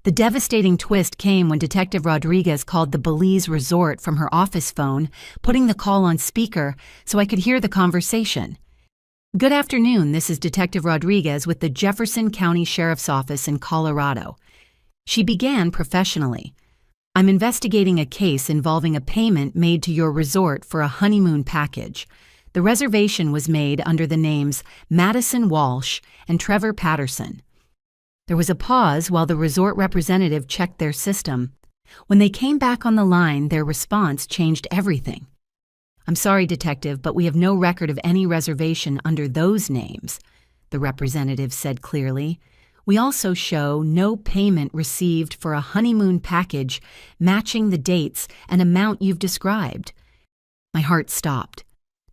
The devastating twist came when Detective Rodriguez called the Belize resort from her office phone, putting the call on speaker so I could hear the conversation. Good afternoon, this is Detective Rodriguez with the Jefferson County Sheriff's Office in Colorado. She began professionally. I'm investigating a case involving a payment made to your resort for a honeymoon package. The reservation was made under the names Madison Walsh and Trevor Patterson. There was a pause while the resort representative checked their system. When they came back on the line, their response changed everything. I'm sorry, Detective, but we have no record of any reservation under those names, the representative said clearly. We also show no payment received for a honeymoon package matching the dates and amount you've described. My heart stopped.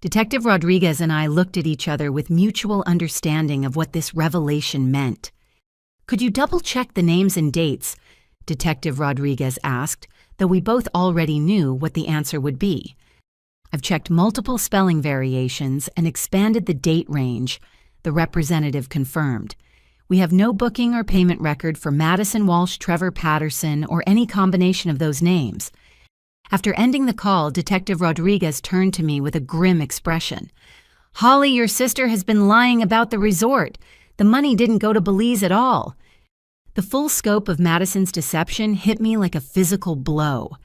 Detective Rodriguez and I looked at each other with mutual understanding of what this revelation meant. Could you double-check the names and dates? Detective Rodriguez asked, though we both already knew what the answer would be. I've checked multiple spelling variations and expanded the date range, the representative confirmed. We have no booking or payment record for Madison Walsh, Trevor Patterson, or any combination of those names. After ending the call, Detective Rodriguez turned to me with a grim expression. Holly, your sister has been lying about the resort. The money didn't go to Belize at all. The full scope of Madison's deception hit me like a physical blow.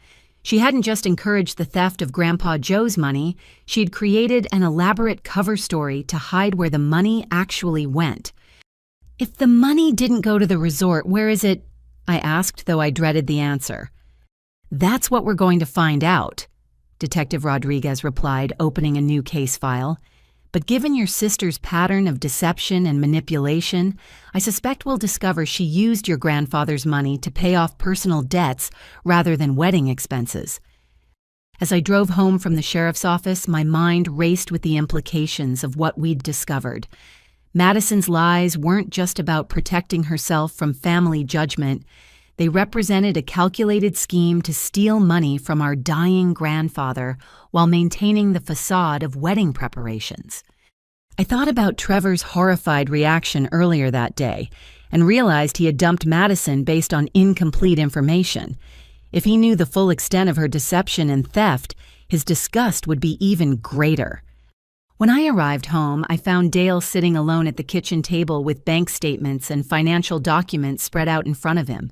She hadn't just encouraged the theft of Grandpa Joe's money, she had created an elaborate cover story to hide where the money actually went. If the money didn't go to the resort, where is it? I asked, though I dreaded the answer. That's what we're going to find out, Detective Rodriguez replied, opening a new case file. But given your sister's pattern of deception and manipulation, I suspect we'll discover she used your grandfather's money to pay off personal debts rather than wedding expenses. As I drove home from the sheriff's office, my mind raced with the implications of what we'd discovered. Madison's lies weren't just about protecting herself from family judgment. They represented a calculated scheme to steal money from our dying grandfather while maintaining the facade of wedding preparations. I thought about Trevor's horrified reaction earlier that day and realized he had dumped Madison based on incomplete information. If he knew the full extent of her deception and theft, his disgust would be even greater. When I arrived home, I found Dale sitting alone at the kitchen table with bank statements and financial documents spread out in front of him.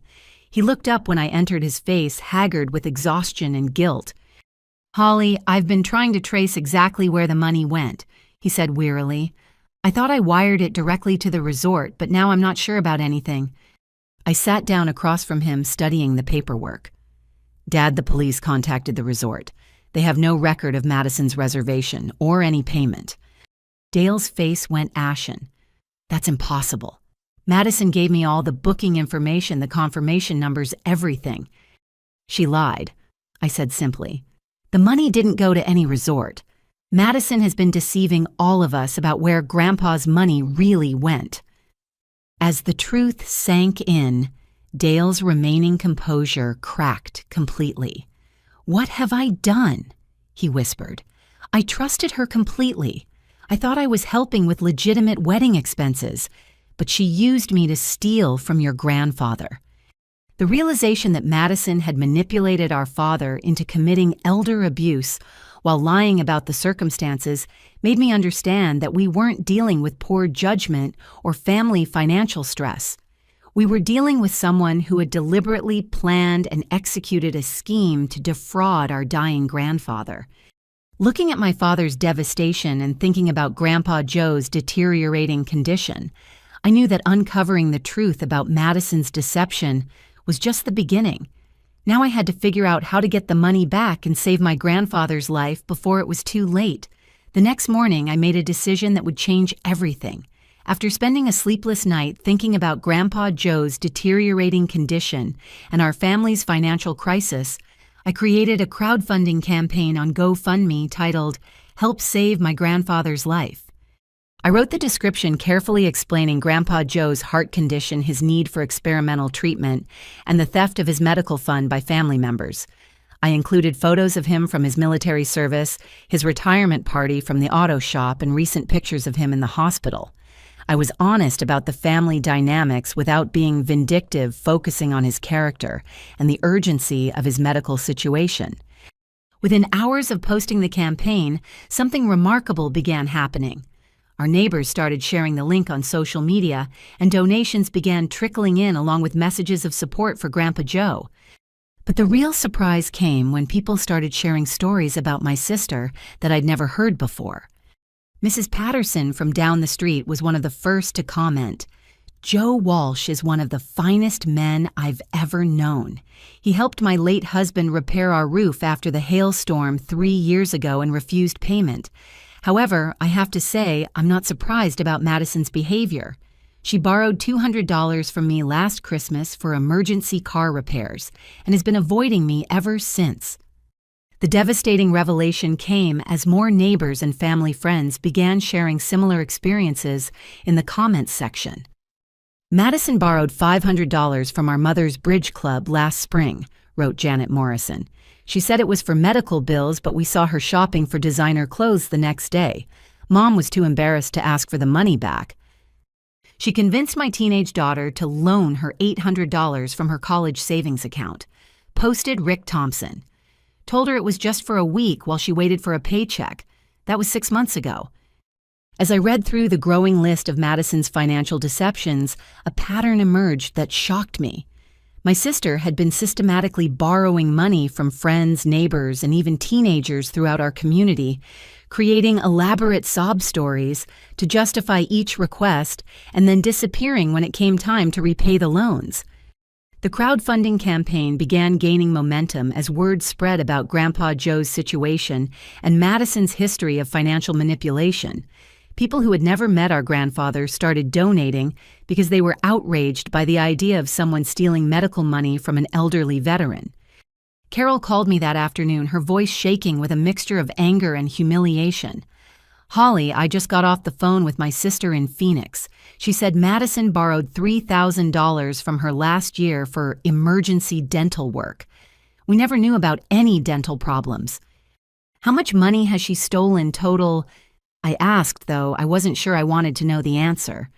He looked up when I entered, his face haggard with exhaustion and guilt. Holly, I've been trying to trace exactly where the money went, he said wearily. I thought I wired it directly to the resort, but now I'm not sure about anything. I sat down across from him, studying the paperwork. Dad, the police contacted the resort. They have no record of Madison's reservation or any payment. Dale's face went ashen. That's impossible. Madison gave me all the booking information, the confirmation numbers, everything. She lied, I said simply. The money didn't go to any resort. Madison has been deceiving all of us about where Grandpa's money really went. As the truth sank in, Dale's remaining composure cracked completely. What have I done? He whispered. I trusted her completely. I thought I was helping with legitimate wedding expenses, but she used me to steal from your grandfather. The realization that Madison had manipulated our father into committing elder abuse while lying about the circumstances made me understand that we weren't dealing with poor judgment or family financial stress. We were dealing with someone who had deliberately planned and executed a scheme to defraud our dying grandfather. Looking at my father's devastation and thinking about Grandpa Joe's deteriorating condition, I knew that uncovering the truth about Madison's deception was just the beginning. Now I had to figure out how to get the money back and save my grandfather's life before it was too late. The next morning, I made a decision that would change everything. After spending a sleepless night thinking about Grandpa Joe's deteriorating condition and our family's financial crisis, I created a crowdfunding campaign on GoFundMe titled, Help Save My Grandfather's Life. I wrote the description carefully explaining Grandpa Joe's heart condition, his need for experimental treatment, and the theft of his medical fund by family members. I included photos of him from his military service, his retirement party from the auto shop, and recent pictures of him in the hospital. I was honest about the family dynamics without being vindictive, focusing on his character and the urgency of his medical situation. Within hours of posting the campaign, something remarkable began happening. Our neighbors started sharing the link on social media, and donations began trickling in along with messages of support for Grandpa Joe. But the real surprise came when people started sharing stories about my sister that I'd never heard before. Mrs. Patterson from down the street was one of the first to comment. "Joe Walsh is one of the finest men I've ever known. He helped my late husband repair our roof after the hailstorm 3 years ago and refused payment. However, I have to say, I'm not surprised about Madison's behavior. She borrowed $200 from me last Christmas for emergency car repairs and has been avoiding me ever since." The devastating revelation came as more neighbors and family friends began sharing similar experiences in the comments section. "Madison borrowed $500 from our mother's bridge club last spring," wrote Janet Morrison. "She said it was for medical bills, but we saw her shopping for designer clothes the next day. Mom was too embarrassed to ask for the money back. She convinced my teenage daughter to loan her $800 from her college savings account. Posted Rick Thompson. Told her it was just for a week while she waited for a paycheck. That was 6 months ago." As I read through the growing list of Madison's financial deceptions, a pattern emerged that shocked me. My sister had been systematically borrowing money from friends, neighbors, and even teenagers throughout our community, creating elaborate sob stories to justify each request and then disappearing when it came time to repay the loans. The crowdfunding campaign began gaining momentum as word spread about Grandpa Joe's situation and Madison's history of financial manipulation. People who had never met our grandfather started donating because they were outraged by the idea of someone stealing medical money from an elderly veteran. Carol called me that afternoon, her voice shaking with a mixture of anger and humiliation. "Holly, I just got off the phone with my sister in Phoenix. She said Madison borrowed $3,000 from her last year for emergency dental work. We never knew about any dental problems. How much money has she stolen total?" I asked, though I wasn't sure I wanted to know the answer.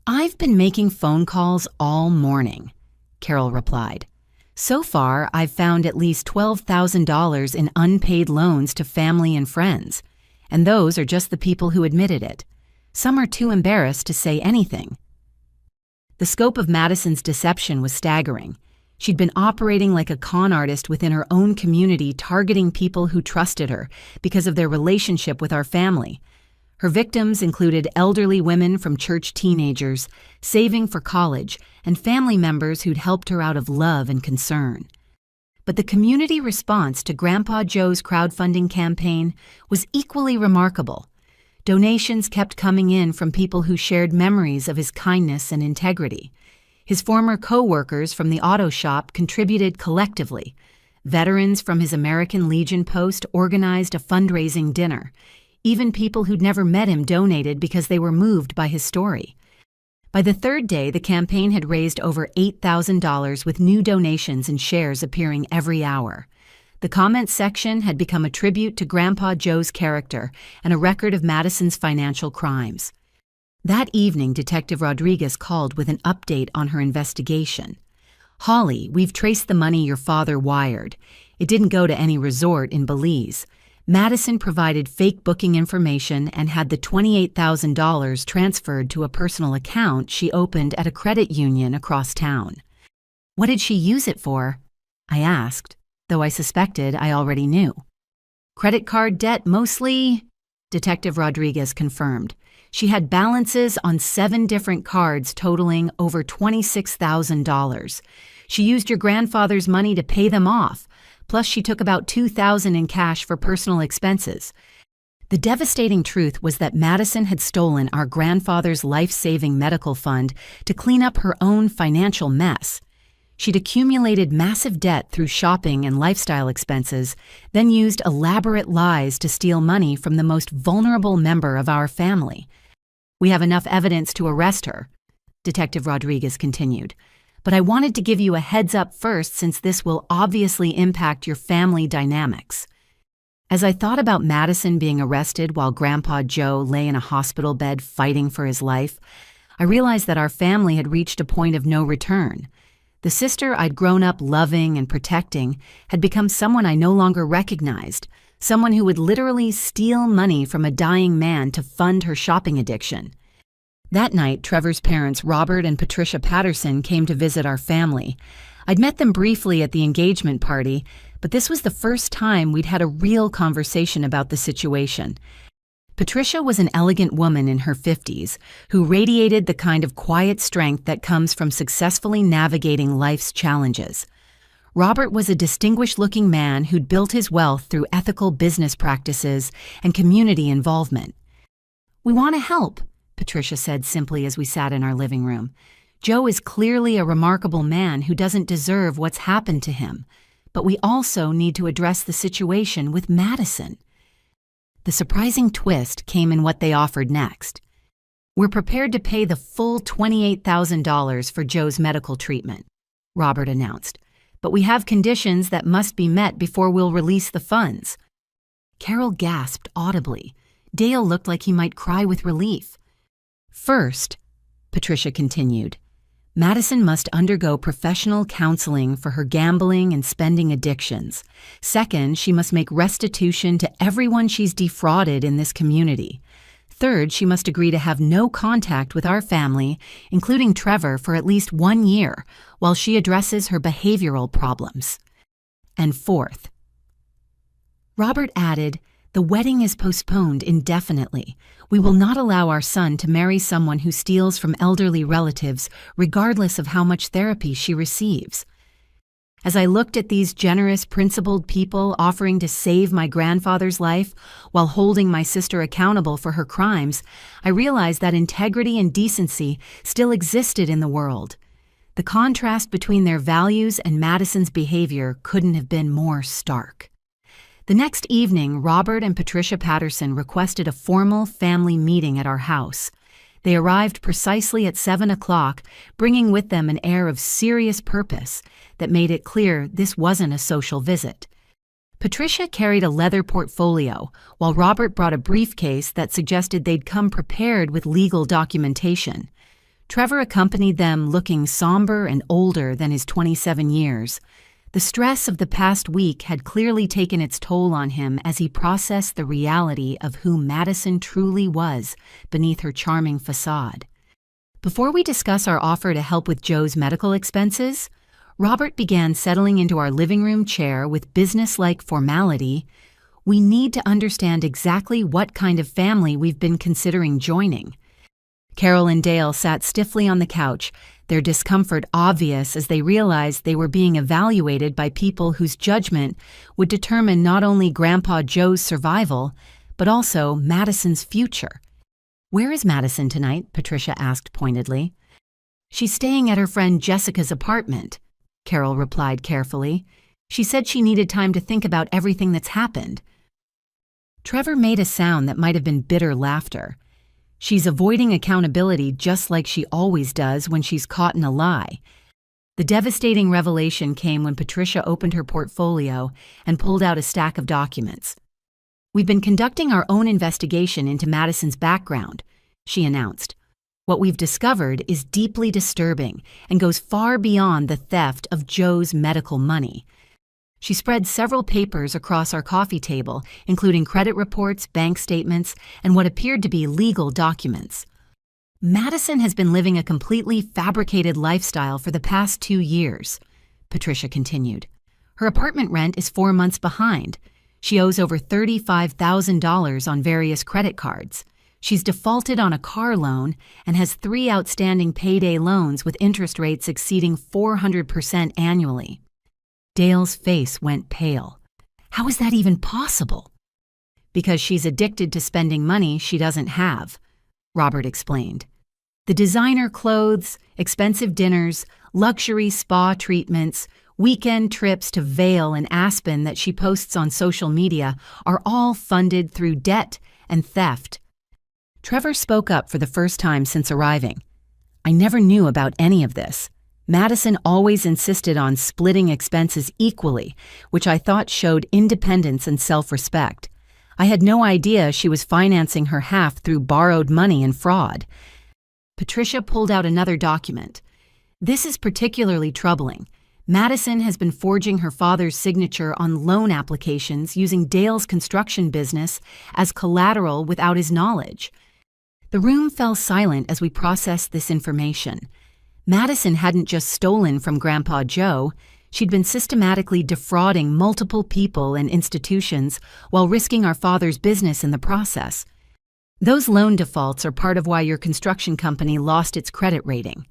"I've been making phone calls all morning," Carol replied. "So far, I've found at least $12,000 in unpaid loans to family and friends, and those are just the people who admitted it. Some are too embarrassed to say anything." The scope of Madison's deception was staggering. She'd been operating like a con artist within her own community, targeting people who trusted her because of their relationship with our family. Her victims included elderly women from church teenagers, saving for college, and family members who'd helped her out of love and concern. But the community response to Grandpa Joe's crowdfunding campaign was equally remarkable. Donations kept coming in from people who shared memories of his kindness and integrity. His former co-workers from the auto shop contributed collectively. Veterans from his American Legion post organized a fundraising dinner. Even people who'd never met him donated because they were moved by his story. By the third day, the campaign had raised over $8,000 with new donations and shares appearing every hour. The comments section had become a tribute to Grandpa Joe's character and a record of Madison's financial crimes. That evening, Detective Rodriguez called with an update on her investigation. "Holly, we've traced the money your father wired. It didn't go to any resort in Belize. Madison provided fake booking information and had the $28,000 transferred to a personal account she opened at a credit union across town." "What did she use it for?" I asked, though I suspected I already knew. "Credit card debt mostly," Detective Rodriguez confirmed. "She had balances on 7 different cards totaling over $26,000. She used your grandfather's money to pay them off. Plus, she took about $2,000 in cash for personal expenses." The devastating truth was that Madison had stolen our grandfather's life-saving medical fund to clean up her own financial mess. She'd accumulated massive debt through shopping and lifestyle expenses, then used elaborate lies to steal money from the most vulnerable member of our family. We have enough evidence to arrest her," Detective Rodriguez continued. "But I wanted to give you a heads up first since this will obviously impact your family dynamics." As I thought about Madison being arrested while Grandpa Joe lay in a hospital bed fighting for his life, I realized that our family had reached a point of no return. The sister I'd grown up loving and protecting had become someone I no longer recognized, someone who would literally steal money from a dying man to fund her shopping addiction. That night, Trevor's parents, Robert and Patricia Patterson, came to visit our family. I'd met them briefly at the engagement party, but this was the first time we'd had a real conversation about the situation. Patricia was an elegant woman in her 50s who radiated the kind of quiet strength that comes from successfully navigating life's challenges. Robert was a distinguished-looking man who'd built his wealth through ethical business practices and community involvement. "We want to help," Patricia said simply as we sat in our living room. "Joe is clearly a remarkable man who doesn't deserve what's happened to him, but we also need to address the situation with Madison." The surprising twist came in what they offered next. "We're prepared to pay the full $28,000 for Joe's medical treatment," Robert announced, "but we have conditions that must be met before we'll release the funds." Carol gasped audibly. Dale looked like he might cry with relief. "First," Patricia continued, "Madison must undergo professional counseling for her gambling and spending addictions. Second, she must make restitution to everyone she's defrauded in this community. Third, she must agree to have no contact with our family, including Trevor, for at least 1 year, while she addresses her behavioral problems. And fourth," Robert added, "the wedding is postponed indefinitely. We will not allow our son to marry someone who steals from elderly relatives, regardless of how much therapy she receives." As I looked at these generous, principled people offering to save my grandfather's life while holding my sister accountable for her crimes, I realized that integrity and decency still existed in the world. The contrast between their values and Madison's behavior couldn't have been more stark. The next evening, Robert and Patricia Patterson requested a formal family meeting at our house. They arrived precisely at 7 o'clock, bringing with them an air of serious purpose that made it clear this wasn't a social visit. Patricia carried a leather portfolio, while Robert brought a briefcase that suggested they'd come prepared with legal documentation. Trevor accompanied them looking somber and older than his 27 years. The stress of the past week had clearly taken its toll on him as he processed the reality of who Madison truly was beneath her charming facade. Before we discuss our offer to help with Joe's medical expenses, Robert began settling into our living room chair with business-like formality. "We need to understand exactly what kind of family we've been considering joining." Carol and Dale sat stiffly on the couch, their discomfort obvious as they realized they were being evaluated by people whose judgment would determine not only Grandpa Joe's survival, but also Madison's future. "Where is Madison tonight?" Patricia asked pointedly. "She's staying at her friend Jessica's apartment," Carol replied carefully. "She said she needed time to think about everything that's happened." Trevor made a sound that might have been bitter laughter. "She's avoiding accountability just like she always does when she's caught in a lie." The devastating revelation came when Patricia opened her portfolio and pulled out a stack of documents. "We've been conducting our own investigation into Madison's background," she announced. "What we've discovered is deeply disturbing and goes far beyond the theft of Joe's medical money." She spread several papers across our coffee table, including credit reports, bank statements, and what appeared to be legal documents. "Madison has been living a completely fabricated lifestyle for the past 2 years," Patricia continued. "Her apartment rent is 4 months behind. She owes over $35,000 on various credit cards. She's defaulted on a car loan and has 3 outstanding payday loans with interest rates exceeding 400% annually." Dale's face went pale. "How is that even possible?" "Because she's addicted to spending money she doesn't have," Robert explained. "The designer clothes, expensive dinners, luxury spa treatments, weekend trips to Vail and Aspen that she posts on social media are all funded through debt and theft." Trevor spoke up for the first time since arriving. "I never knew about any of this. Madison always insisted on splitting expenses equally, which I thought showed independence and self-respect. I had no idea she was financing her half through borrowed money and fraud." Patricia pulled out another document. "This is particularly troubling. Madison has been forging her father's signature on loan applications using Dale's construction business as collateral without his knowledge." The room fell silent as we processed this information. Madison hadn't just stolen from Grandpa Joe, she'd been systematically defrauding multiple people and institutions while risking our father's business in the process. "Those loan defaults are part of why your construction company lost its credit rating,"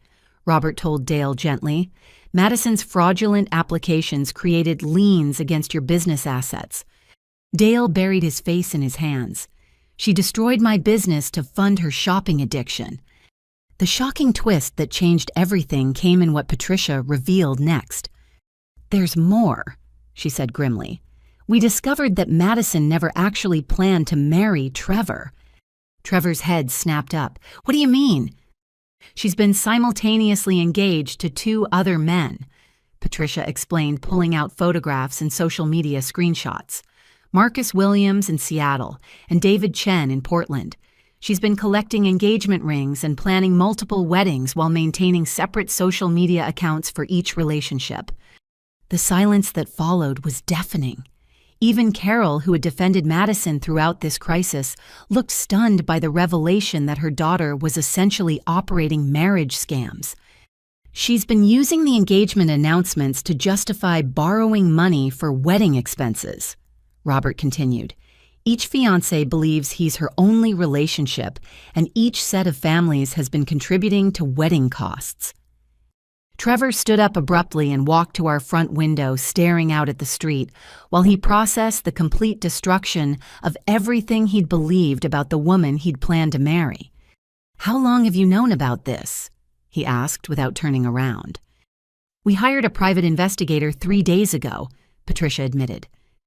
Robert told Dale gently. "Madison's fraudulent applications created liens against your business assets." Dale buried his face in his hands. "She destroyed my business to fund her shopping addiction." The shocking twist that changed everything came in what Patricia revealed next. "There's more," she said grimly. "We discovered that Madison never actually planned to marry Trevor." Trevor's head snapped up. "What do you mean?" "She's been simultaneously engaged to 2 other men," Patricia explained, pulling out photographs and social media screenshots. "Marcus Williams in Seattle and David Chen in Portland. She's been collecting engagement rings and planning multiple weddings while maintaining separate social media accounts for each relationship." The silence that followed was deafening. Even Carol, who had defended Madison throughout this crisis, looked stunned by the revelation that her daughter was essentially operating marriage scams. "She's been using the engagement announcements to justify borrowing money for wedding expenses," Robert continued. "Each fiancé believes he's her only relationship, and each set of families has been contributing to wedding costs." Trevor stood up abruptly and walked to our front window, staring out at the street, while he processed the complete destruction of everything he'd believed about the woman he'd planned to marry. "How long have you known about this?" he asked without turning around. "We hired a private investigator 3 days ago," Patricia admitted.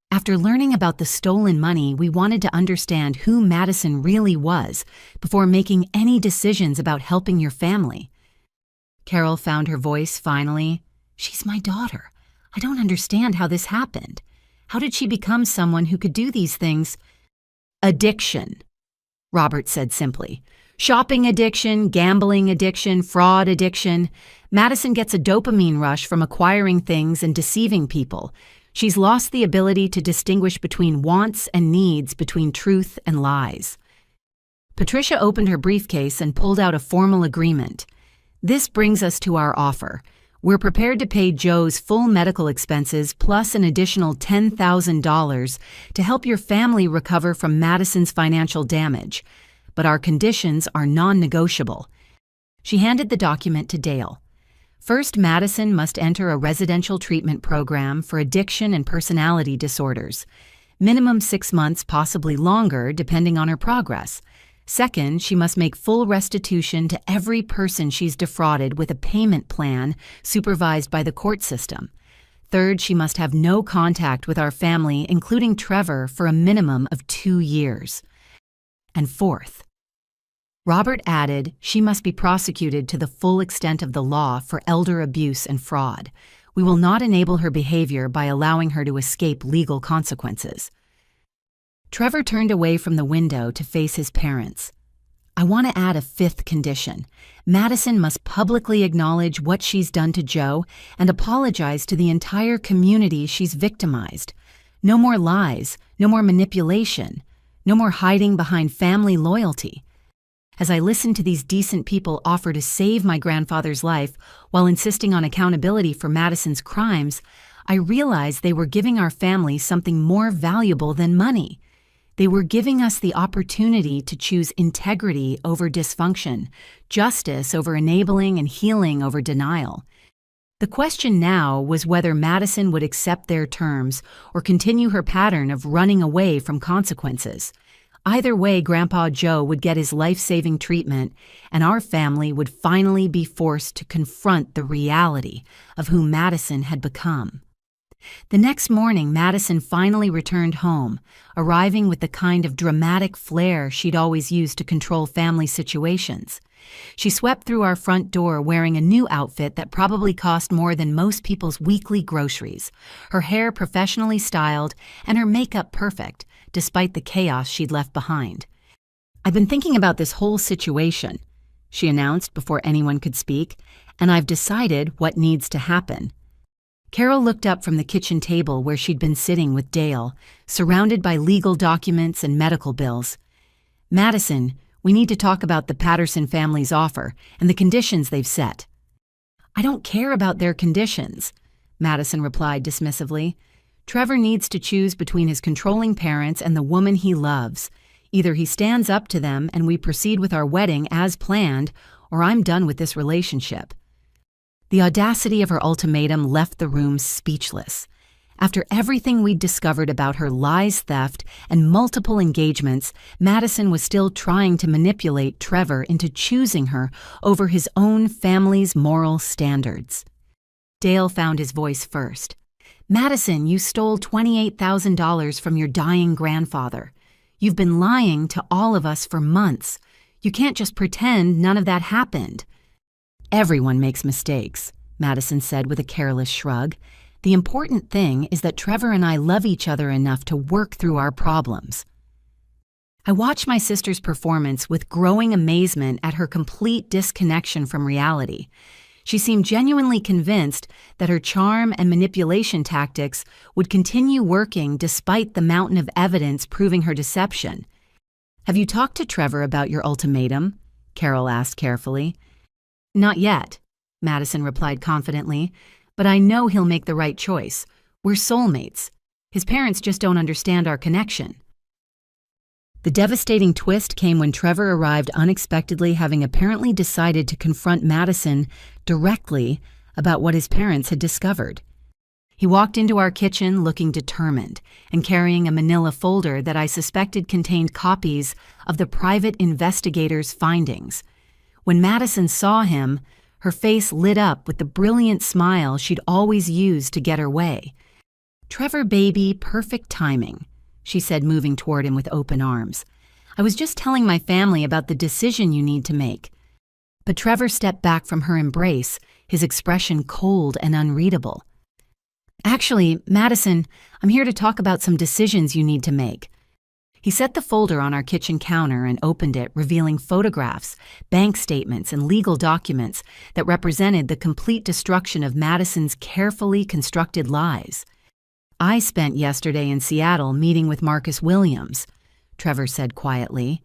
"After learning about the stolen money, we wanted to understand who Madison really was before making any decisions about helping your family." Carol found her voice finally. "She's my daughter. I don't understand how this happened. How did she become someone who could do these things?" "Addiction," Robert said simply. "Shopping addiction, gambling addiction, fraud addiction. Madison gets a dopamine rush from acquiring things and deceiving people. She's lost the ability to distinguish between wants and needs, between truth and lies." Patricia opened her briefcase and pulled out a formal agreement. "This brings us to our offer. We're prepared to pay Joe's full medical expenses plus an additional $10,000 to help your family recover from Madison's financial damage. But our conditions are non-negotiable." She handed the document to Dale. "First, Madison must enter a residential treatment program for addiction and personality disorders. Minimum 6 months, possibly longer, depending on her progress. Second, she must make full restitution to every person she's defrauded with a payment plan supervised by the court system. Third, she must have no contact with our family, including Trevor, for a minimum of 2 years. And fourth," Robert added, "she must be prosecuted to the full extent of the law for elder abuse and fraud. We will not enable her behavior by allowing her to escape legal consequences." Trevor turned away from the window to face his parents. "I want to add a 5th condition. Madison must publicly acknowledge what she's done to Joe and apologize to the entire community she's victimized. No more lies, no more manipulation, no more hiding behind family loyalty." As I listened to these decent people offer to save my grandfather's life while insisting on accountability for Madison's crimes, I realized they were giving our family something more valuable than money. They were giving us the opportunity to choose integrity over dysfunction, justice over enabling, and healing over denial. The question now was whether Madison would accept their terms or continue her pattern of running away from consequences. Either way, Grandpa Joe would get his life-saving treatment, and our family would finally be forced to confront the reality of who Madison had become. The next morning, Madison finally returned home, arriving with the kind of dramatic flair she'd always used to control family situations. She swept through our front door wearing a new outfit that probably cost more than most people's weekly groceries, her hair professionally styled and her makeup perfect, despite the chaos she'd left behind. "I've been thinking about this whole situation," she announced before anyone could speak, "and I've decided what needs to happen." Carol looked up from the kitchen table where she'd been sitting with Dale, surrounded by legal documents and medical bills. "Madison, we need to talk about the Patterson family's offer and the conditions they've set." "I don't care about their conditions," Madison replied dismissively. "Trevor needs to choose between his controlling parents and the woman he loves. Either he stands up to them and we proceed with our wedding as planned, or I'm done with this relationship." The audacity of her ultimatum left the room speechless. After everything we'd discovered about her lies, theft, and multiple engagements, Madison was still trying to manipulate Trevor into choosing her over his own family's moral standards. Dale found his voice first. "Madison, you stole $28,000 from your dying grandfather. You've been lying to all of us for months. You can't just pretend none of that happened." "Everyone makes mistakes," Madison said with a careless shrug. "The important thing is that Trevor and I love each other enough to work through our problems." I watched my sister's performance with growing amazement at her complete disconnection from reality. She seemed genuinely convinced that her charm and manipulation tactics would continue working despite the mountain of evidence proving her deception. "Have you talked to Trevor about your ultimatum?" Carol asked carefully. "Not yet," Madison replied confidently, "but I know he'll make the right choice. We're soulmates. His parents just don't understand our connection." The devastating twist came when Trevor arrived unexpectedly, having apparently decided to confront Madison directly about what his parents had discovered. He walked into our kitchen looking determined and carrying a manila folder that I suspected contained copies of the private investigator's findings. When Madison saw him, her face lit up with the brilliant smile she'd always used to get her way. "Trevor, baby, perfect timing," she said, moving toward him with open arms. "I was just telling my family about the decision you need to make." But Trevor stepped back from her embrace, his expression cold and unreadable. "Actually, Madison, I'm here to talk about some decisions you need to make." He set the folder on our kitchen counter and opened it, revealing photographs, bank statements, and legal documents that represented the complete destruction of Madison's carefully constructed lies. "I spent yesterday in Seattle meeting with Marcus Williams," Trevor said quietly.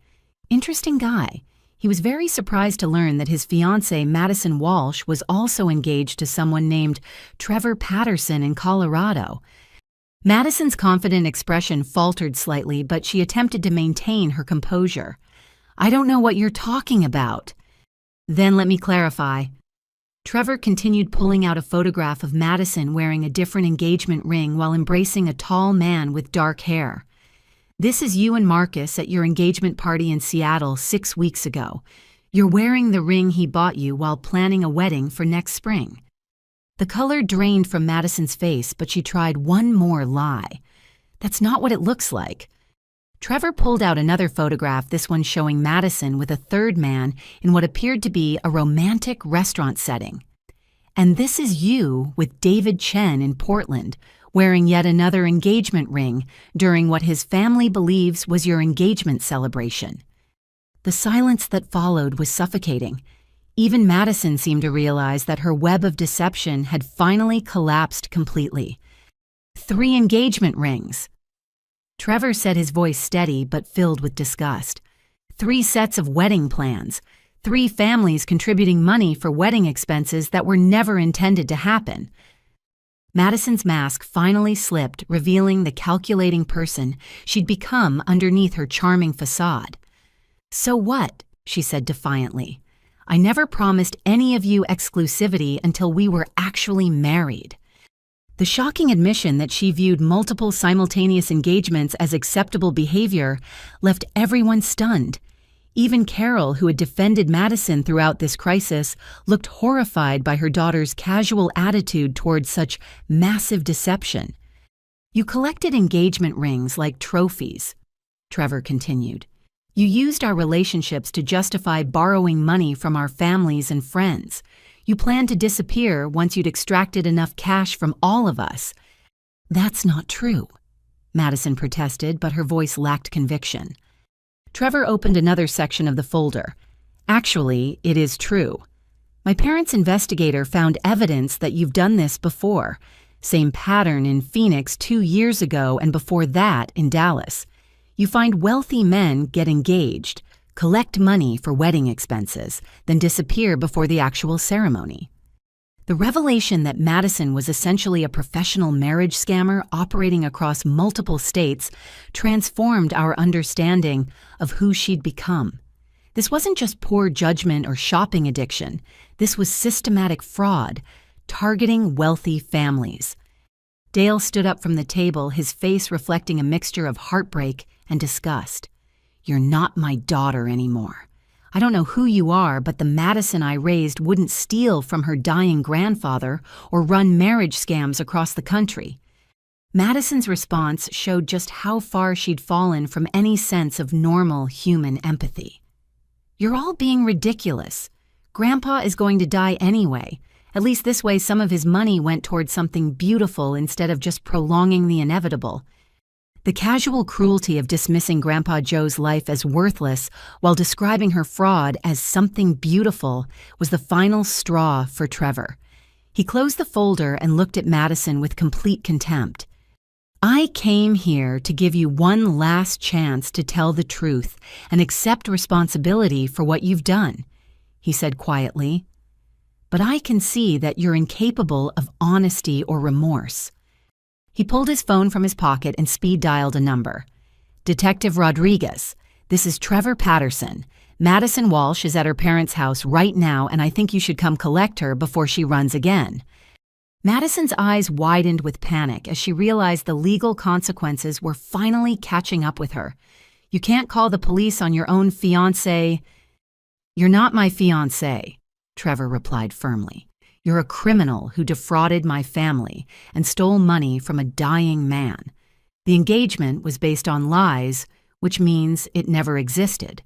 "Interesting guy. He was very surprised to learn that his fiancée, Madison Walsh, was also engaged to someone named Trevor Patterson in Colorado." Madison's confident expression faltered slightly, but she attempted to maintain her composure. "I don't know what you're talking about." "Then let me clarify." Trevor continued pulling out a photograph of Madison wearing a different engagement ring while embracing a tall man with dark hair. "This is you and Marcus at your engagement party in Seattle 6 weeks ago. You're wearing the ring he bought you while planning a wedding for next spring." The color drained from Madison's face, but she tried one more lie. "That's not what it looks like." Trevor pulled out another photograph, this one showing Madison with a third man in what appeared to be a romantic restaurant setting. "And this is you with David Chen in Portland, wearing yet another engagement ring during what his family believes was your engagement celebration." The silence that followed was suffocating. Even Madison seemed to realize that her web of deception had finally collapsed completely. 3 engagement rings. Trevor said, his voice steady but filled with disgust. 3 sets of wedding plans. 3 families contributing money for wedding expenses that were never intended to happen. Madison's mask finally slipped, revealing the calculating person she'd become underneath her charming facade. "So what?" she said defiantly. "I never promised any of you exclusivity until we were actually married." The shocking admission that she viewed multiple simultaneous engagements as acceptable behavior left everyone stunned. Even Carol, who had defended Madison throughout this crisis, looked horrified by her daughter's casual attitude towards such massive deception. You collected engagement rings like trophies, Trevor continued. You used our relationships to justify borrowing money from our families and friends. You planned to disappear once you'd extracted enough cash from all of us. That's not true, Madison protested, but her voice lacked conviction. Trevor opened another section of the folder. Actually, it is true. My parents' investigator found evidence that you've done this before. Same pattern in Phoenix 2 years ago and before that in Dallas. You find wealthy men get engaged, collect money for wedding expenses, then disappear before the actual ceremony. The revelation that Madison was essentially a professional marriage scammer operating across multiple states transformed our understanding of who she'd become. This wasn't just poor judgment or shopping addiction. This was systematic fraud, targeting wealthy families. Dale stood up from the table, his face reflecting a mixture of heartbreak and disgust. You're not my daughter anymore. I don't know who you are, but the Madison I raised wouldn't steal from her dying grandfather or run marriage scams across the country. Madison's response showed just how far she'd fallen from any sense of normal human empathy. You're all being ridiculous. Grandpa is going to die anyway. At least this way some of his money went towards something beautiful instead of just prolonging the inevitable. The casual cruelty of dismissing Grandpa Joe's life as worthless while describing her fraud as something beautiful was the final straw for Trevor. He closed the folder and looked at Madison with complete contempt. I came here to give you one last chance to tell the truth and accept responsibility for what you've done, he said quietly. But I can see that you're incapable of honesty or remorse. He pulled his phone from his pocket and speed-dialed a number. Detective Rodriguez, this is Trevor Patterson. Madison Walsh is at her parents' house right now, and I think you should come collect her before she runs again. Madison's eyes widened with panic as she realized the legal consequences were finally catching up with her. You can't call the police on your own fiancé. You're not my fiancé, Trevor replied firmly. You're a criminal who defrauded my family and stole money from a dying man. The engagement was based on lies, which means it never existed.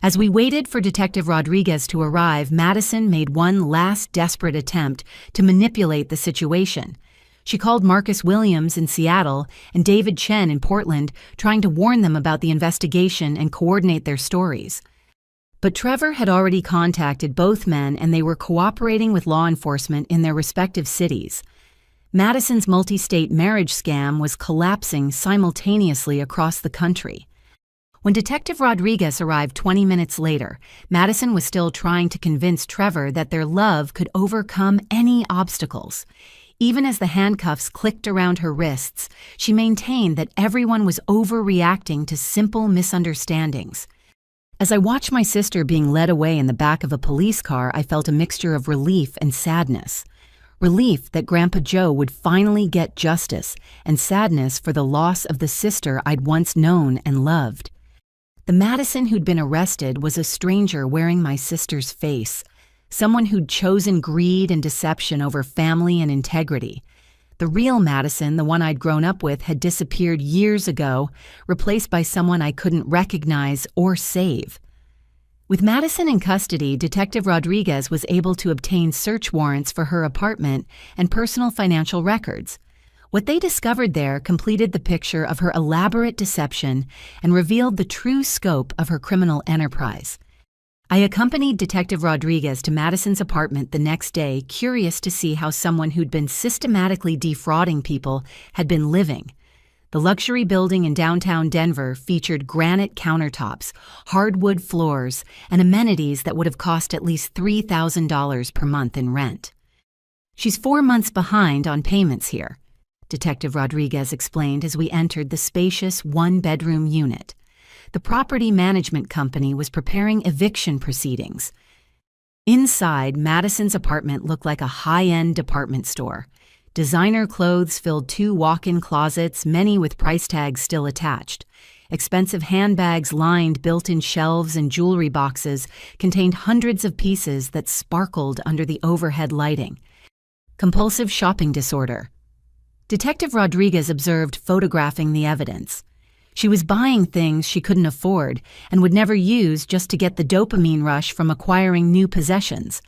As we waited for Detective Rodriguez to arrive, Madison made one last desperate attempt to manipulate the situation. She called Marcus Williams in Seattle and David Chen in Portland, trying to warn them about the investigation and coordinate their stories. But Trevor had already contacted both men, and they were cooperating with law enforcement in their respective cities. Madison's multi-state marriage scam was collapsing simultaneously across the country. When Detective Rodriguez arrived 20 minutes later, Madison was still trying to convince Trevor that their love could overcome any obstacles. Even as the handcuffs clicked around her wrists, she maintained that everyone was overreacting to simple misunderstandings. As I watched my sister being led away in the back of a police car, I felt a mixture of relief and sadness. Relief that Grandpa Joe would finally get justice, and sadness for the loss of the sister I'd once known and loved. The Madison who'd been arrested was a stranger wearing my sister's face, someone who'd chosen greed and deception over family and integrity. The real Madison, the one I'd grown up with, had disappeared years ago, replaced by someone I couldn't recognize or save. With Madison in custody, Detective Rodriguez was able to obtain search warrants for her apartment and personal financial records. What they discovered there completed the picture of her elaborate deception and revealed the true scope of her criminal enterprise. I accompanied Detective Rodriguez to Madison's apartment the next day, curious to see how someone who'd been systematically defrauding people had been living. The luxury building in downtown Denver featured granite countertops, hardwood floors, and amenities that would have cost at least $3,000 per month in rent. She's 4 months behind on payments here, Detective Rodriguez explained as we entered the spacious one-bedroom unit. The property management company was preparing eviction proceedings. Inside, Madison's apartment looked like a high-end department store. Designer clothes filled 2 walk-in closets, many with price tags still attached. Expensive handbags lined built-in shelves and jewelry boxes contained hundreds of pieces that sparkled under the overhead lighting. Compulsive shopping disorder. Detective Rodriguez observed, photographing the evidence. She was buying things she couldn't afford and would never use just to get the dopamine rush from acquiring new possessions.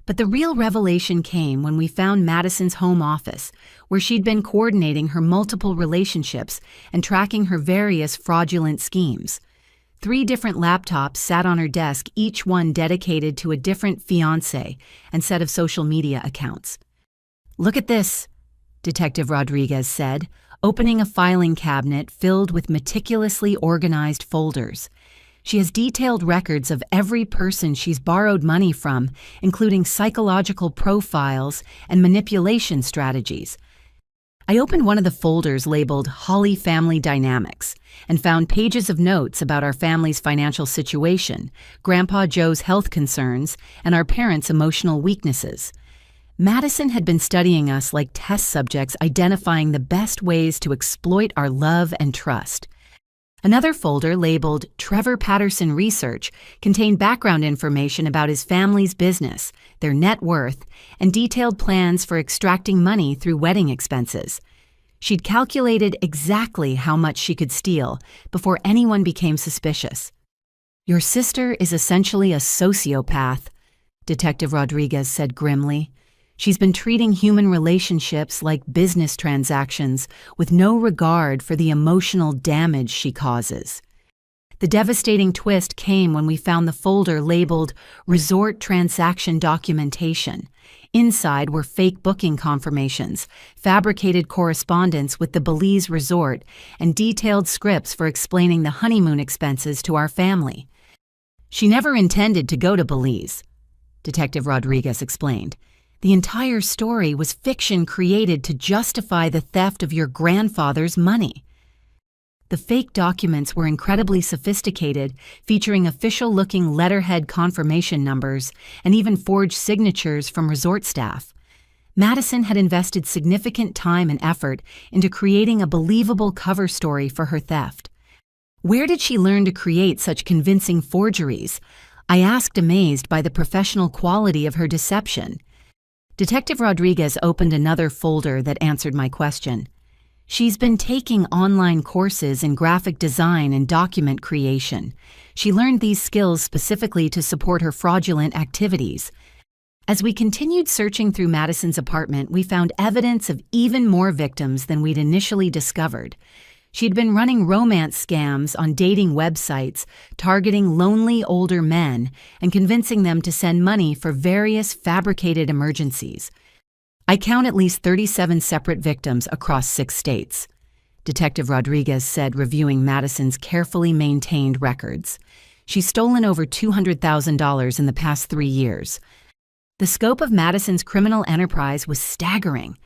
But the real revelation came when we found Madison's home office, where she'd been coordinating her multiple relationships and tracking her various fraudulent schemes. 3 different laptops sat on her desk, each one dedicated to a different fiancé and set of social media accounts. "Look at this," Detective Rodriguez said, opening a filing cabinet filled with meticulously organized folders. She has detailed records of every person she's borrowed money from, including psychological profiles and manipulation strategies. I opened one of the folders labeled Holly Family Dynamics and found pages of notes about our family's financial situation, Grandpa Joe's health concerns, and our parents' emotional weaknesses. Madison had been studying us like test subjects, identifying the best ways to exploit our love and trust. Another folder labeled Trevor Patterson Research contained background information about his family's business, their net worth, and detailed plans for extracting money through wedding expenses. She'd calculated exactly how much she could steal before anyone became suspicious. "Your sister is essentially a sociopath," Detective Rodriguez said grimly. "She's been treating human relationships like business transactions with no regard for the emotional damage she causes." The devastating twist came when we found the folder labeled Resort Transaction Documentation. Inside were fake booking confirmations, fabricated correspondence with the Belize resort, and detailed scripts for explaining the honeymoon expenses to our family. "She never intended to go to Belize," Detective Rodriguez explained. "The entire story was fiction created to justify the theft of your grandfather's money." The fake documents were incredibly sophisticated, featuring official-looking letterhead confirmation numbers and even forged signatures from resort staff. Madison had invested significant time and effort into creating a believable cover story for her theft. Where did she learn to create such convincing forgeries? I asked, amazed by the professional quality of her deception. Detective Rodriguez opened another folder that answered my question. "She's been taking online courses in graphic design and document creation. She learned these skills specifically to support her fraudulent activities." As we continued searching through Madison's apartment, we found evidence of even more victims than we'd initially discovered. She'd been running romance scams on dating websites, targeting lonely older men and convincing them to send money for various fabricated emergencies. "I count at least 37 separate victims across 6 states," Detective Rodriguez said, reviewing Madison's carefully maintained records. "She's stolen over $200,000 in the past 3 years." The scope of Madison's criminal enterprise was staggering.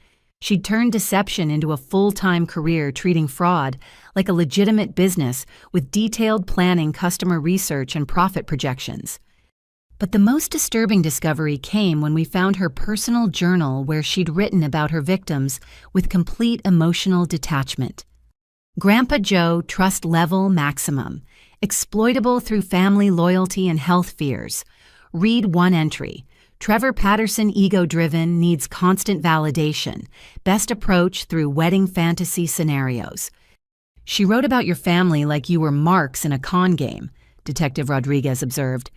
She'd turned deception into a full-time career, treating fraud like a legitimate business with detailed planning, customer research, and profit projections. But the most disturbing discovery came when we found her personal journal, where she'd written about her victims with complete emotional detachment. "Grandpa Joe, trust level maximum. Exploitable through family loyalty and health fears." Read one entry. "Trevor Patterson, ego-driven, needs constant validation. Best approach through wedding fantasy scenarios." "She wrote about your family like you were marks in a con game," Detective Rodriguez observed.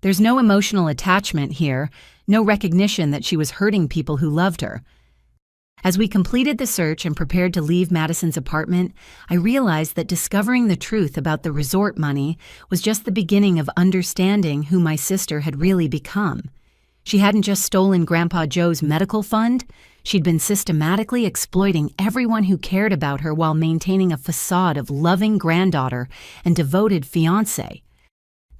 "There's no emotional attachment here, no recognition that she was hurting people who loved her." As we completed the search and prepared to leave Madison's apartment, I realized that discovering the truth about the resort money was just the beginning of understanding who my sister had really become. She hadn't just stolen Grandpa Joe's medical fund, she'd been systematically exploiting everyone who cared about her while maintaining a facade of loving granddaughter and devoted fiancé.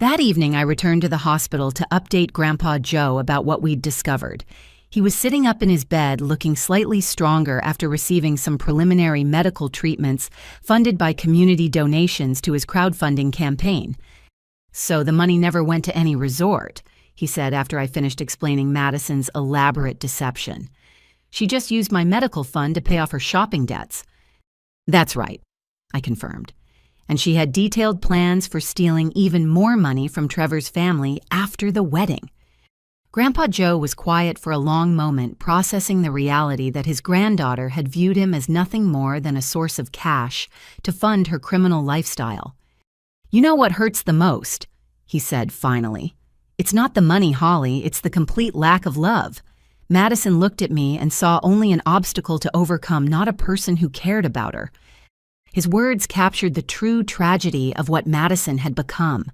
That evening, I returned to the hospital to update Grandpa Joe about what we'd discovered. He was sitting up in his bed, looking slightly stronger after receiving some preliminary medical treatments funded by community donations to his crowdfunding campaign. "So the money never went to any resort," he said after I finished explaining Madison's elaborate deception. "She just used my medical fund to pay off her shopping debts." "That's right," I confirmed. "And she had detailed plans for stealing even more money from Trevor's family after the wedding." Grandpa Joe was quiet for a long moment, processing the reality that his granddaughter had viewed him as nothing more than a source of cash to fund her criminal lifestyle. "You know what hurts the most," he said finally. "It's not the money, Holly, it's the complete lack of love." Madison looked at me and saw only an obstacle to overcome, not a person who cared about her. His words captured the true tragedy of what Madison had become.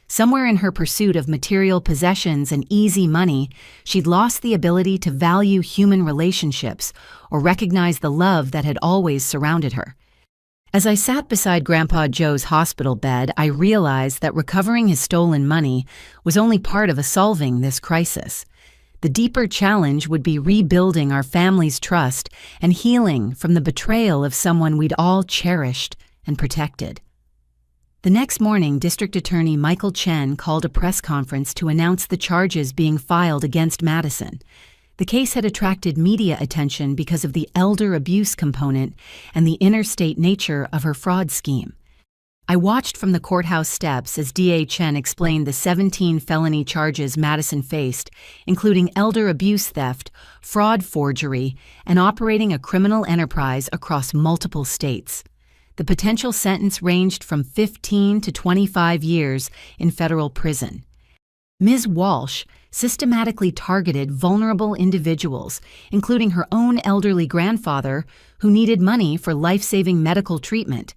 Somewhere in her pursuit of material possessions and easy money, she'd lost the ability to value human relationships or recognize the love that had always surrounded her. As I sat beside Grandpa Joe's hospital bed, I realized that recovering his stolen money was only part of solving this crisis. The deeper challenge would be rebuilding our family's trust and healing from the betrayal of someone we'd all cherished and protected. The next morning, District Attorney Michael Chen called a press conference to announce the charges being filed against Madison. The case had attracted media attention because of the elder abuse component and the interstate nature of her fraud scheme. I watched from the courthouse steps as DA Chen explained the 17 felony charges Madison faced, including elder abuse theft, fraud forgery, and operating a criminal enterprise across multiple states. The potential sentence ranged from 15 to 25 years in federal prison. Ms. Walsh systematically targeted vulnerable individuals, including her own elderly grandfather, who needed money for life-saving medical treatment,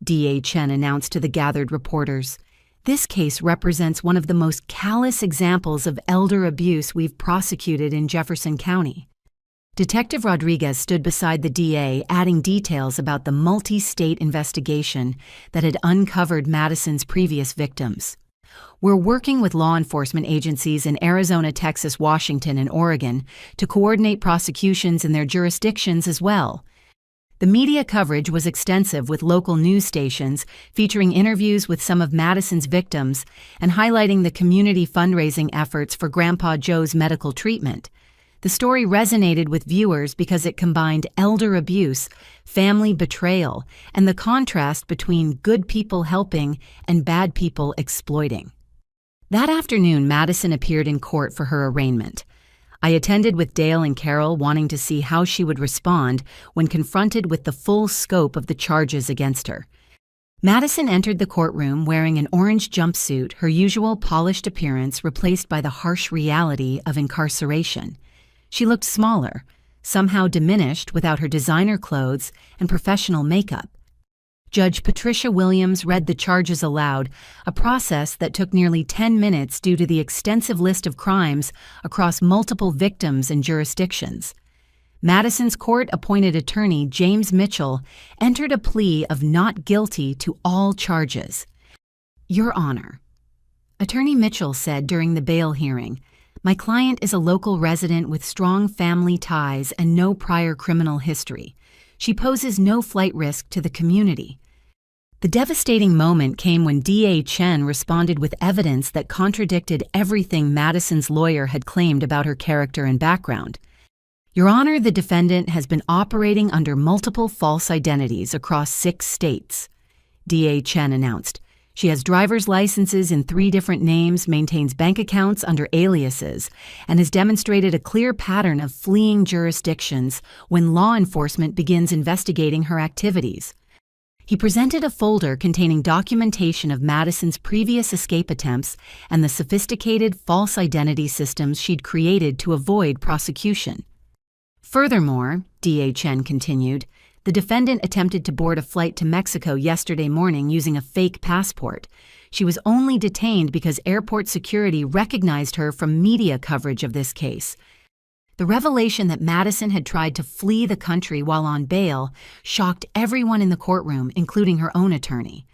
DA Chen announced to the gathered reporters. This case represents one of the most callous examples of elder abuse we've prosecuted in Jefferson County. Detective Rodriguez stood beside the DA, adding details about the multi-state investigation that had uncovered Madison's previous victims. "We're working with law enforcement agencies in Arizona, Texas, Washington, and Oregon to coordinate prosecutions in their jurisdictions as well." The media coverage was extensive, with local news stations featuring interviews with some of Madison's victims and highlighting the community fundraising efforts for Grandpa Joe's medical treatment. The story resonated with viewers because it combined elder abuse, family betrayal, and the contrast between good people helping and bad people exploiting. That afternoon, Madison appeared in court for her arraignment. I attended with Dale and Carol, wanting to see how she would respond when confronted with the full scope of the charges against her. Madison entered the courtroom wearing an orange jumpsuit, her usual polished appearance replaced by the harsh reality of incarceration. She looked smaller, somehow diminished without her designer clothes and professional makeup. Judge Patricia Williams read the charges aloud, a process that took nearly 10 minutes due to the extensive list of crimes across multiple victims and jurisdictions. Madison's court-appointed attorney, James Mitchell, entered a plea of not guilty to all charges. "Your Honor," Attorney Mitchell said during the bail hearing, "my client is a local resident with strong family ties and no prior criminal history. She poses no flight risk to the community." The devastating moment came when DA Chen responded with evidence that contradicted everything Madison's lawyer had claimed about her character and background. "Your Honor, the defendant has been operating under multiple false identities across 6 states," DA Chen announced. "She has driver's licenses in 3 different names, maintains bank accounts under aliases, and has demonstrated a clear pattern of fleeing jurisdictions when law enforcement begins investigating her activities." He presented a folder containing documentation of Madison's previous escape attempts and the sophisticated false identity systems she'd created to avoid prosecution. Furthermore, DA Chen continued, the defendant attempted to board a flight to Mexico yesterday morning using a fake passport. She was only detained because airport security recognized her from media coverage of this case. The revelation that Madison had tried to flee the country while on bail shocked everyone in the courtroom, including her own attorney.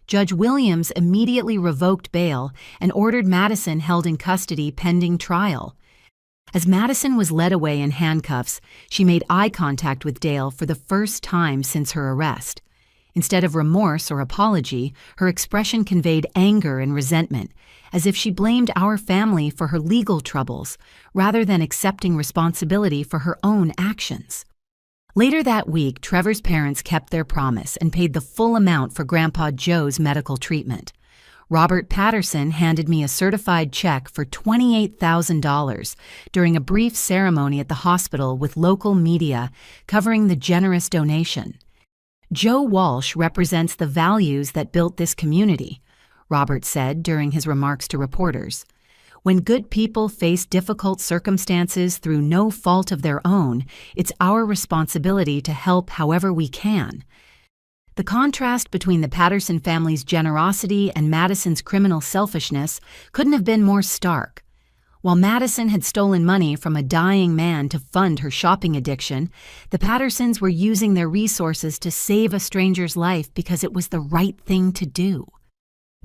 Judge Williams immediately revoked bail and ordered Madison held in custody pending trial. As Madison was led away in handcuffs, she made eye contact with Dale for the first time since her arrest. Instead of remorse or apology, her expression conveyed anger and resentment, as if she blamed our family for her legal troubles, rather than accepting responsibility for her own actions. Later that week, Trevor's parents kept their promise and paid the full amount for Grandpa Joe's medical treatment. Robert Patterson handed me a certified check for $28,000 during a brief ceremony at the hospital with local media covering the generous donation. "Joe Walsh represents the values that built this community," Robert said during his remarks to reporters. "When good people face difficult circumstances through no fault of their own, it's our responsibility to help however we can." The contrast between the Patterson family's generosity and Madison's criminal selfishness couldn't have been more stark. While Madison had stolen money from a dying man to fund her shopping addiction, the Pattersons were using their resources to save a stranger's life because it was the right thing to do.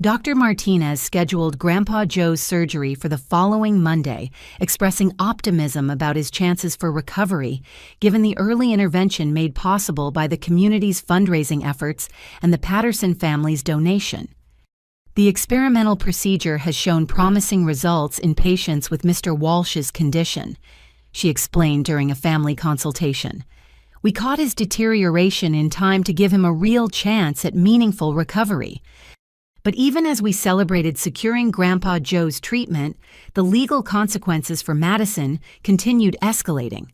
Dr. Martinez scheduled Grandpa Joe's surgery for the following Monday, expressing optimism about his chances for recovery, given the early intervention made possible by the community's fundraising efforts and the Patterson family's donation. "The experimental procedure has shown promising results in patients with Mr. Walsh's condition," she explained during a family consultation. "We caught his deterioration in time to give him a real chance at meaningful recovery." But even as we celebrated securing Grandpa Joe's treatment, the legal consequences for Madison continued escalating.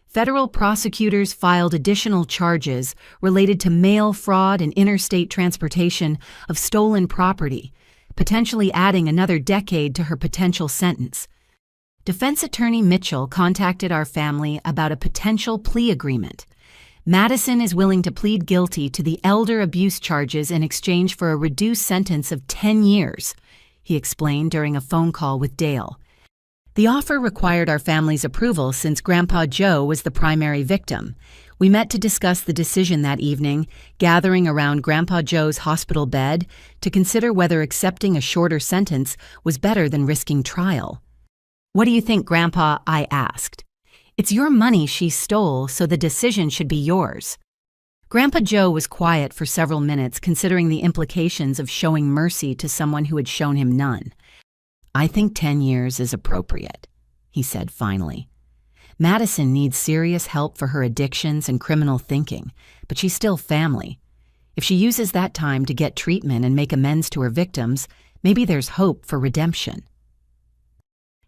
Federal prosecutors filed additional charges related to mail fraud and interstate transportation of stolen property, potentially adding another decade to her potential sentence. Defense attorney Mitchell contacted our family about a potential plea agreement. "Madison is willing to plead guilty to the elder abuse charges in exchange for a reduced sentence of 10 years, he explained during a phone call with Dale. The offer required our family's approval since Grandpa Joe was the primary victim. We met to discuss the decision that evening, gathering around Grandpa Joe's hospital bed to consider whether accepting a shorter sentence was better than risking trial. "What do you think, Grandpa?" I asked. "It's your money she stole, so the decision should be yours." Grandpa Joe was quiet for several minutes, considering the implications of showing mercy to someone who had shown him none. "I think 10 years is appropriate," he said finally. "Madison needs serious help for her addictions and criminal thinking, but she's still family. If she uses that time to get treatment and make amends to her victims, maybe there's hope for redemption."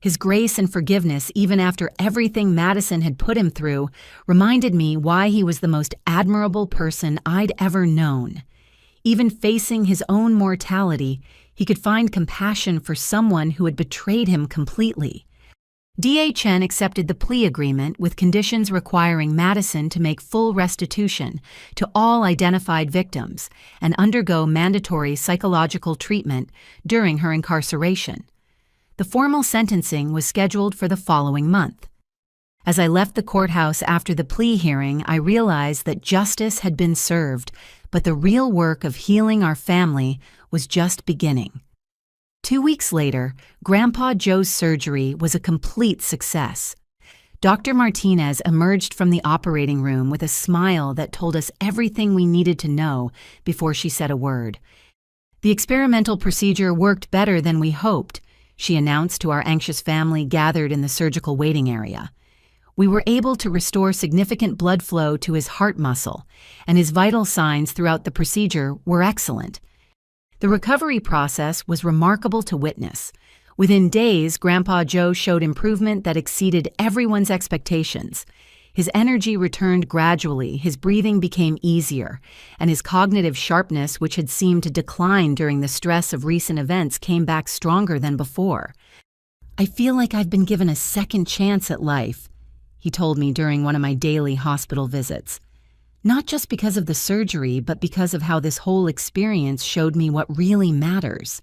His grace and forgiveness, even after everything Madison had put him through, reminded me why he was the most admirable person I'd ever known. Even facing his own mortality, he could find compassion for someone who had betrayed him completely. DHN accepted the plea agreement with conditions requiring Madison to make full restitution to all identified victims and undergo mandatory psychological treatment during her incarceration. The formal sentencing was scheduled for the following month. As I left the courthouse after the plea hearing, I realized that justice had been served, but the real work of healing our family was just beginning. 2 weeks later, Grandpa Joe's surgery was a complete success. Dr. Martinez emerged from the operating room with a smile that told us everything we needed to know before she said a word. "The experimental procedure worked better than we hoped," she announced to our anxious family gathered in the surgical waiting area. "We were able to restore significant blood flow to his heart muscle, and his vital signs throughout the procedure were excellent." The recovery process was remarkable to witness. Within days, Grandpa Joe showed improvement that exceeded everyone's expectations. His energy returned gradually, his breathing became easier, and his cognitive sharpness, which had seemed to decline during the stress of recent events, came back stronger than before. "I feel like I've been given a second chance at life," he told me during one of my daily hospital visits. "Not just because of the surgery, but because of how this whole experience showed me what really matters."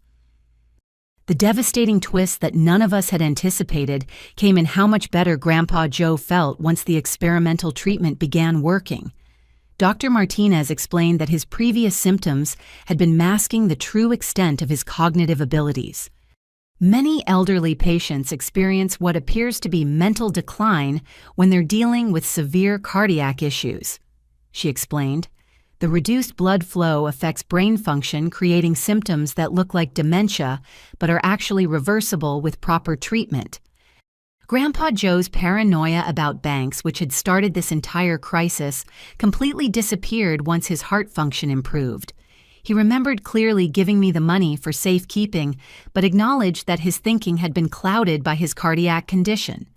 The devastating twist that none of us had anticipated came in how much better Grandpa Joe felt once the experimental treatment began working. Dr. Martinez explained that his previous symptoms had been masking the true extent of his cognitive abilities. Many elderly patients experience what appears to be mental decline when they're dealing with severe cardiac issues, she explained. The reduced blood flow affects brain function, creating symptoms that look like dementia but are actually reversible with proper treatment. Grandpa Joe's paranoia about banks, which had started this entire crisis, completely disappeared once his heart function improved. He remembered clearly giving me the money for safekeeping, but acknowledged that his thinking had been clouded by his cardiac condition.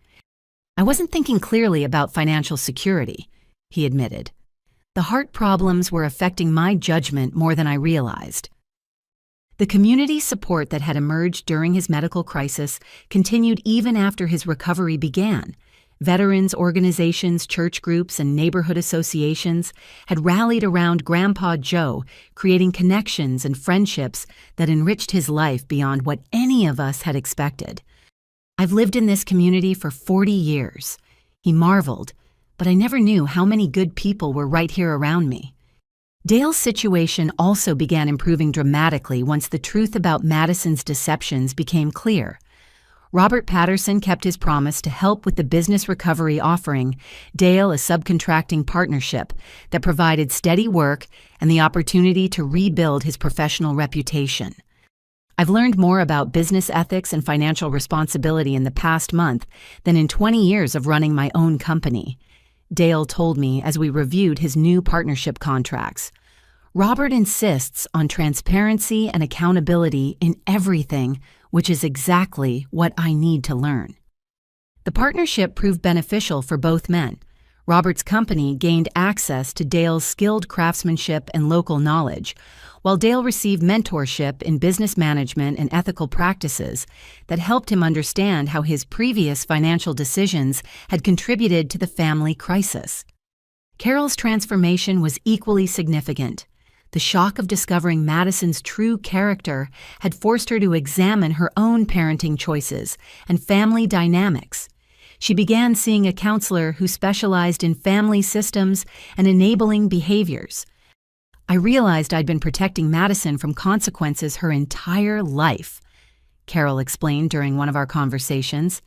I wasn't thinking clearly about financial security, he admitted. The heart problems were affecting my judgment more than I realized. The community support that had emerged during his medical crisis continued even after his recovery began. Veterans organizations, church groups, and neighborhood associations had rallied around Grandpa Joe, creating connections and friendships that enriched his life beyond what any of us had expected. I've lived in this community for 40 years, he marveled, but I never knew how many good people were right here around me. Dale's situation also began improving dramatically once the truth about Madison's deceptions became clear. Robert Patterson kept his promise to help with the business recovery, offering Dale a subcontracting partnership that provided steady work and the opportunity to rebuild his professional reputation. I've learned more about business ethics and financial responsibility in the past month than in 20 years of running my own company, Dale told me as we reviewed his new partnership contracts. Robert insists on transparency and accountability in everything, which is exactly what I need to learn. The partnership proved beneficial for both men. Robert's company gained access to Dale's skilled craftsmanship and local knowledge, while Dale received mentorship in business management and ethical practices that helped him understand how his previous financial decisions had contributed to the family crisis. Carol's transformation was equally significant. The shock of discovering Madison's true character had forced her to examine her own parenting choices and family dynamics. She began seeing a counselor who specialized in family systems and enabling behaviors. I realized I'd been protecting Madison from consequences her entire life, Carol explained during one of our conversations.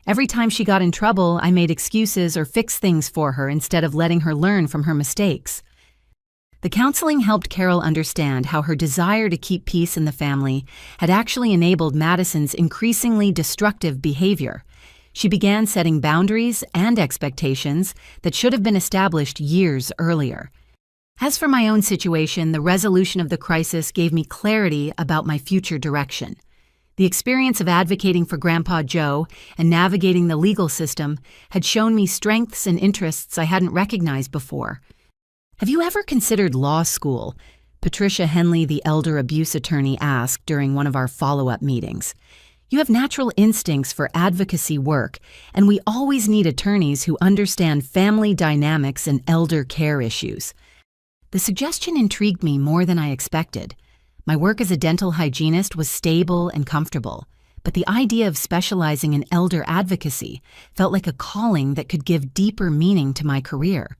Every time she got in trouble, I made excuses or fixed things for her instead of letting her learn from her mistakes. The counseling helped Carol understand how her desire to keep peace in the family had actually enabled Madison's increasingly destructive behavior. She began setting boundaries and expectations that should have been established years earlier. As for my own situation, the resolution of the crisis gave me clarity about my future direction. The experience of advocating for Grandpa Joe and navigating the legal system had shown me strengths and interests I hadn't recognized before. Have you ever considered law school? Patricia Henley, the elder abuse attorney, asked during one of our follow-up meetings. You have natural instincts for advocacy work, and we always need attorneys who understand family dynamics and elder care issues. The suggestion intrigued me more than I expected. My work as a dental hygienist was stable and comfortable, but the idea of specializing in elder advocacy felt like a calling that could give deeper meaning to my career.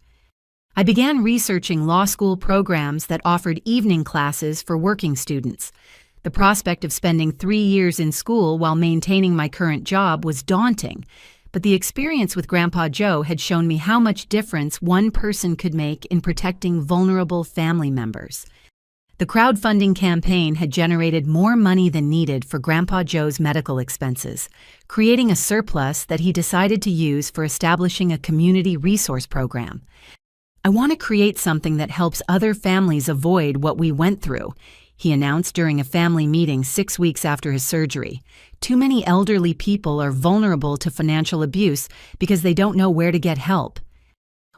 I began researching law school programs that offered evening classes for working students. The prospect of spending 3 years in school while maintaining my current job was daunting, but the experience with Grandpa Joe had shown me how much difference one person could make in protecting vulnerable family members. The crowdfunding campaign had generated more money than needed for Grandpa Joe's medical expenses, creating a surplus that he decided to use for establishing a community resource program. I want to create something that helps other families avoid what we went through, he announced during a family meeting 6 weeks after his surgery. Too many elderly people are vulnerable to financial abuse because they don't know where to get help.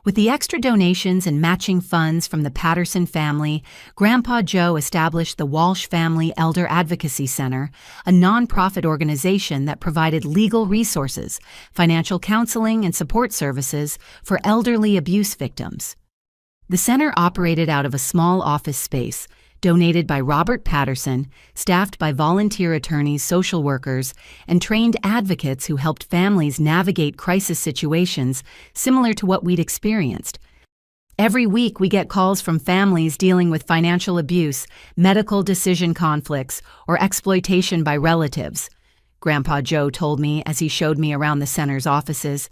With the extra donations and matching funds from the Patterson family, Grandpa Joe established the Walsh Family Elder Advocacy Center, a nonprofit organization that provided legal resources, financial counseling, and support services for elderly abuse victims. The center operated out of a small office space, donated by Robert Patterson, staffed by volunteer attorneys, social workers, and trained advocates who helped families navigate crisis situations similar to what we'd experienced. Every week we get calls from families dealing with financial abuse, medical decision conflicts, or exploitation by relatives, Grandpa Joe told me as he showed me around the center's offices.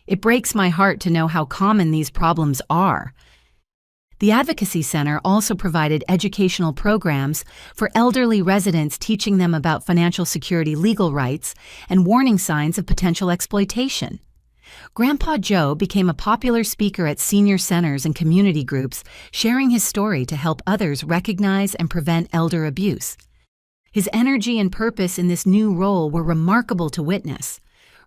It breaks my heart to know how common these problems are. The Advocacy Center also provided educational programs for elderly residents, teaching them about financial security legal rights and warning signs of potential exploitation. Grandpa Joe became a popular speaker at senior centers and community groups, sharing his story to help others recognize and prevent elder abuse. His energy and purpose in this new role were remarkable to witness.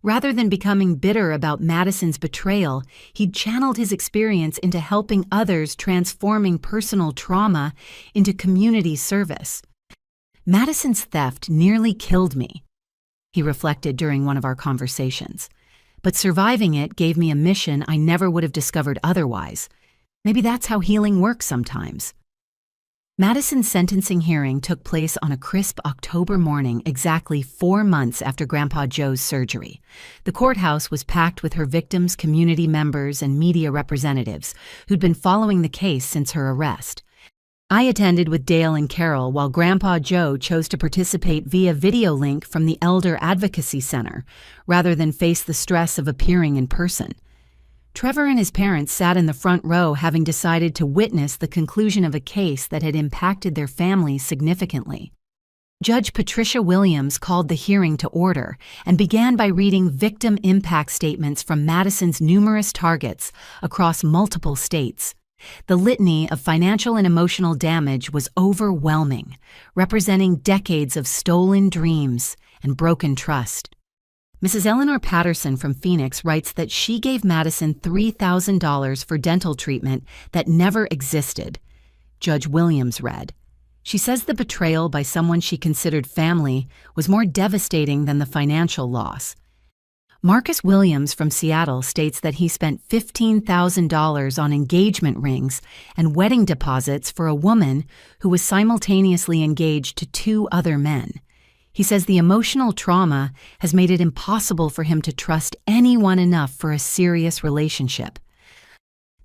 Rather than becoming bitter about Madison's betrayal, he'd channeled his experience into helping others, transforming personal trauma into community service. "Madison's theft nearly killed me," he reflected during one of our conversations. "But surviving it gave me a mission I never would have discovered otherwise. Maybe that's how healing works sometimes." Madison's sentencing hearing took place on a crisp October morning, exactly 4 months after Grandpa Joe's surgery. The courthouse was packed with her victims, community members, and media representatives who'd been following the case since her arrest. I attended with Dale and Carol, while Grandpa Joe chose to participate via video link from the Elder Advocacy Center, rather than face the stress of appearing in person. Trevor and his parents sat in the front row, having decided to witness the conclusion of a case that had impacted their families significantly. Judge Patricia Williams called the hearing to order and began by reading victim impact statements from Madison's numerous targets across multiple states. The litany of financial and emotional damage was overwhelming, representing decades of stolen dreams and broken trust. Mrs. Eleanor Patterson from Phoenix writes that she gave Madison $3,000 for dental treatment that never existed. Judge Williams read, "She says the betrayal by someone she considered family was more devastating than the financial loss." Marcus Williams from Seattle states that he spent $15,000 on engagement rings and wedding deposits for a woman who was simultaneously engaged to 2 other men. He says the emotional trauma has made it impossible for him to trust anyone enough for a serious relationship.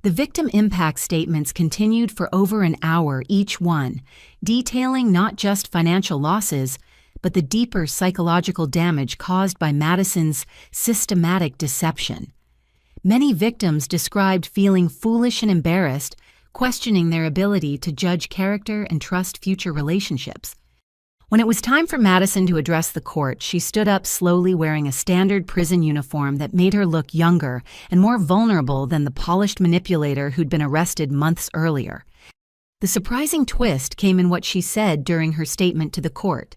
The victim impact statements continued for over an hour each one, detailing not just financial losses, but the deeper psychological damage caused by Madison's systematic deception. Many victims described feeling foolish and embarrassed, questioning their ability to judge character and trust future relationships. When it was time for Madison to address the court, she stood up slowly, wearing a standard prison uniform that made her look younger and more vulnerable than the polished manipulator who'd been arrested months earlier. The surprising twist came in what she said during her statement to the court.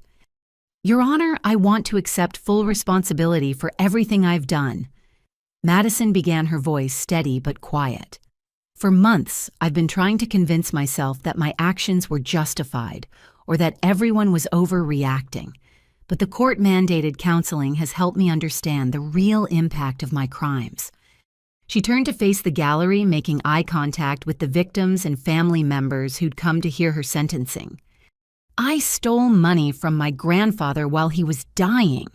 "Your Honor, I want to accept full responsibility for everything I've done." Madison began, her voice steady but quiet. "For months, I've been trying to convince myself that my actions were justified, or that everyone was overreacting. But the court-mandated counseling has helped me understand the real impact of my crimes." She turned to face the gallery, making eye contact with the victims and family members who'd come to hear her sentencing. "I stole money from my grandfather while he was dying,"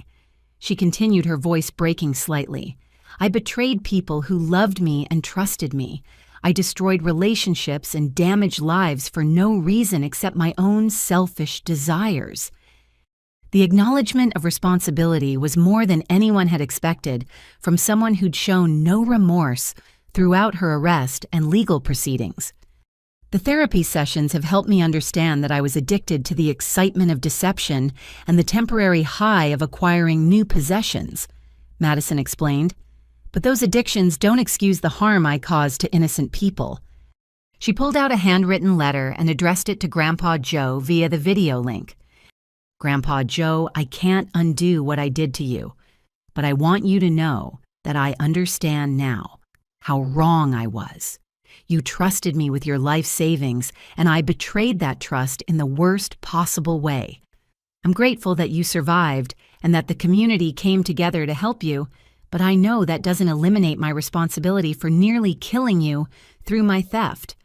she continued, her voice breaking slightly. "I betrayed people who loved me and trusted me. I destroyed relationships and damaged lives for no reason except my own selfish desires." The acknowledgement of responsibility was more than anyone had expected from someone who'd shown no remorse throughout her arrest and legal proceedings. "The therapy sessions have helped me understand that I was addicted to the excitement of deception and the temporary high of acquiring new possessions," Madison explained. "But those addictions don't excuse the harm I caused to innocent people." She pulled out a handwritten letter and addressed it to Grandpa Joe via the video link. "Grandpa Joe, I can't undo what I did to you, but I want you to know that I understand now how wrong I was. You trusted me with your life savings, and I betrayed that trust in the worst possible way. I'm grateful that you survived and that the community came together to help you, but I know that doesn't eliminate my responsibility for nearly killing you through my theft."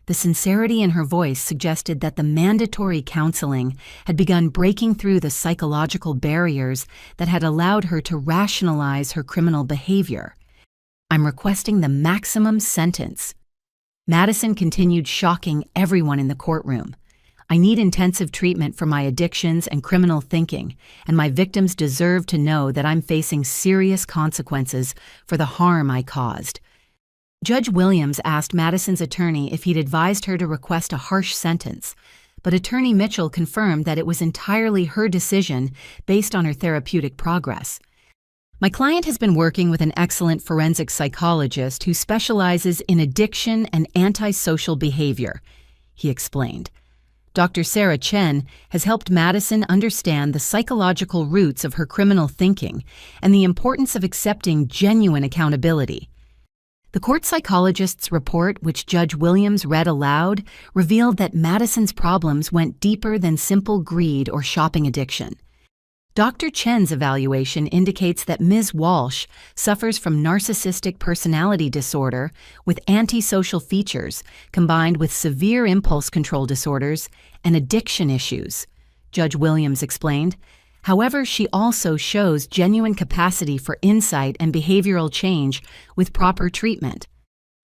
The sincerity in her voice suggested that the mandatory counseling had begun breaking through the psychological barriers that had allowed her to rationalize her criminal behavior. "I'm requesting the maximum sentence." Madison continued, shocking everyone in the courtroom. "I need intensive treatment for my addictions and criminal thinking, and my victims deserve to know that I'm facing serious consequences for the harm I caused." Judge Williams asked Madison's attorney if he'd advised her to request a harsh sentence, but Attorney Mitchell confirmed that it was entirely her decision based on her therapeutic progress. My client has been working with an excellent forensic psychologist who specializes in addiction and antisocial behavior, he explained. Dr. Sarah Chen has helped Madison understand the psychological roots of her criminal thinking and the importance of accepting genuine accountability. The court psychologist's report, which Judge Williams read aloud, revealed that Madison's problems went deeper than simple greed or shopping addiction. Dr. Chen's evaluation indicates that Ms. Walsh suffers from narcissistic personality disorder with antisocial features combined with severe impulse control disorders and addiction issues, Judge Williams explained. However, she also shows genuine capacity for insight and behavioral change with proper treatment.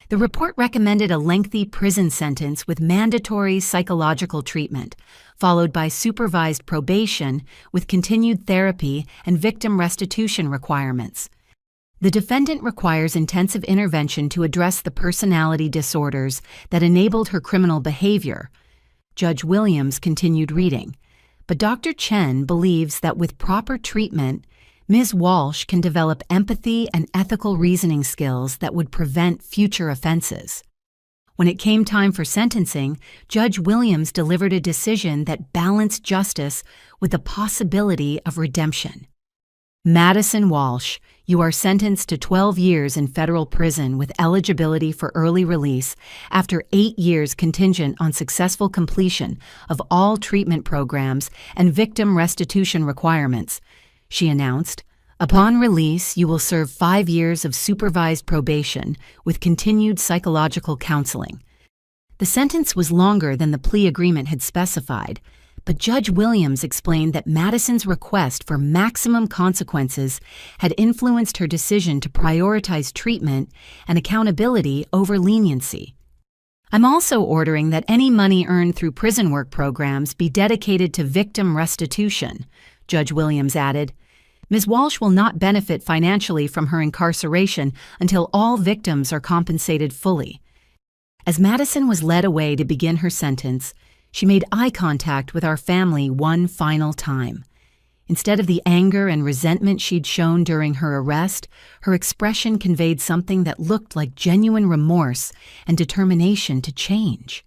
The report recommended a lengthy prison sentence with mandatory psychological treatment, followed by supervised probation with continued therapy and victim restitution requirements. The defendant requires intensive intervention to address the personality disorders that enabled her criminal behavior. Judge Williams continued reading, but Dr. Chen believes that with proper treatment, Ms. Walsh can develop empathy and ethical reasoning skills that would prevent future offenses. When it came time for sentencing, Judge Williams delivered a decision that balanced justice with the possibility of redemption. Madison Walsh, you are sentenced to 12 years in federal prison with eligibility for early release after 8 years contingent on successful completion of all treatment programs and victim restitution requirements, she announced. Upon release, you will serve 5 years of supervised probation with continued psychological counseling. The sentence was longer than the plea agreement had specified, but Judge Williams explained that Madison's request for maximum consequences had influenced her decision to prioritize treatment and accountability over leniency. I'm also ordering that any money earned through prison work programs be dedicated to victim restitution, Judge Williams added. Ms. Walsh will not benefit financially from her incarceration until all victims are compensated fully. As Madison was led away to begin her sentence, she made eye contact with our family one final time. Instead of the anger and resentment she'd shown during her arrest, her expression conveyed something that looked like genuine remorse and determination to change.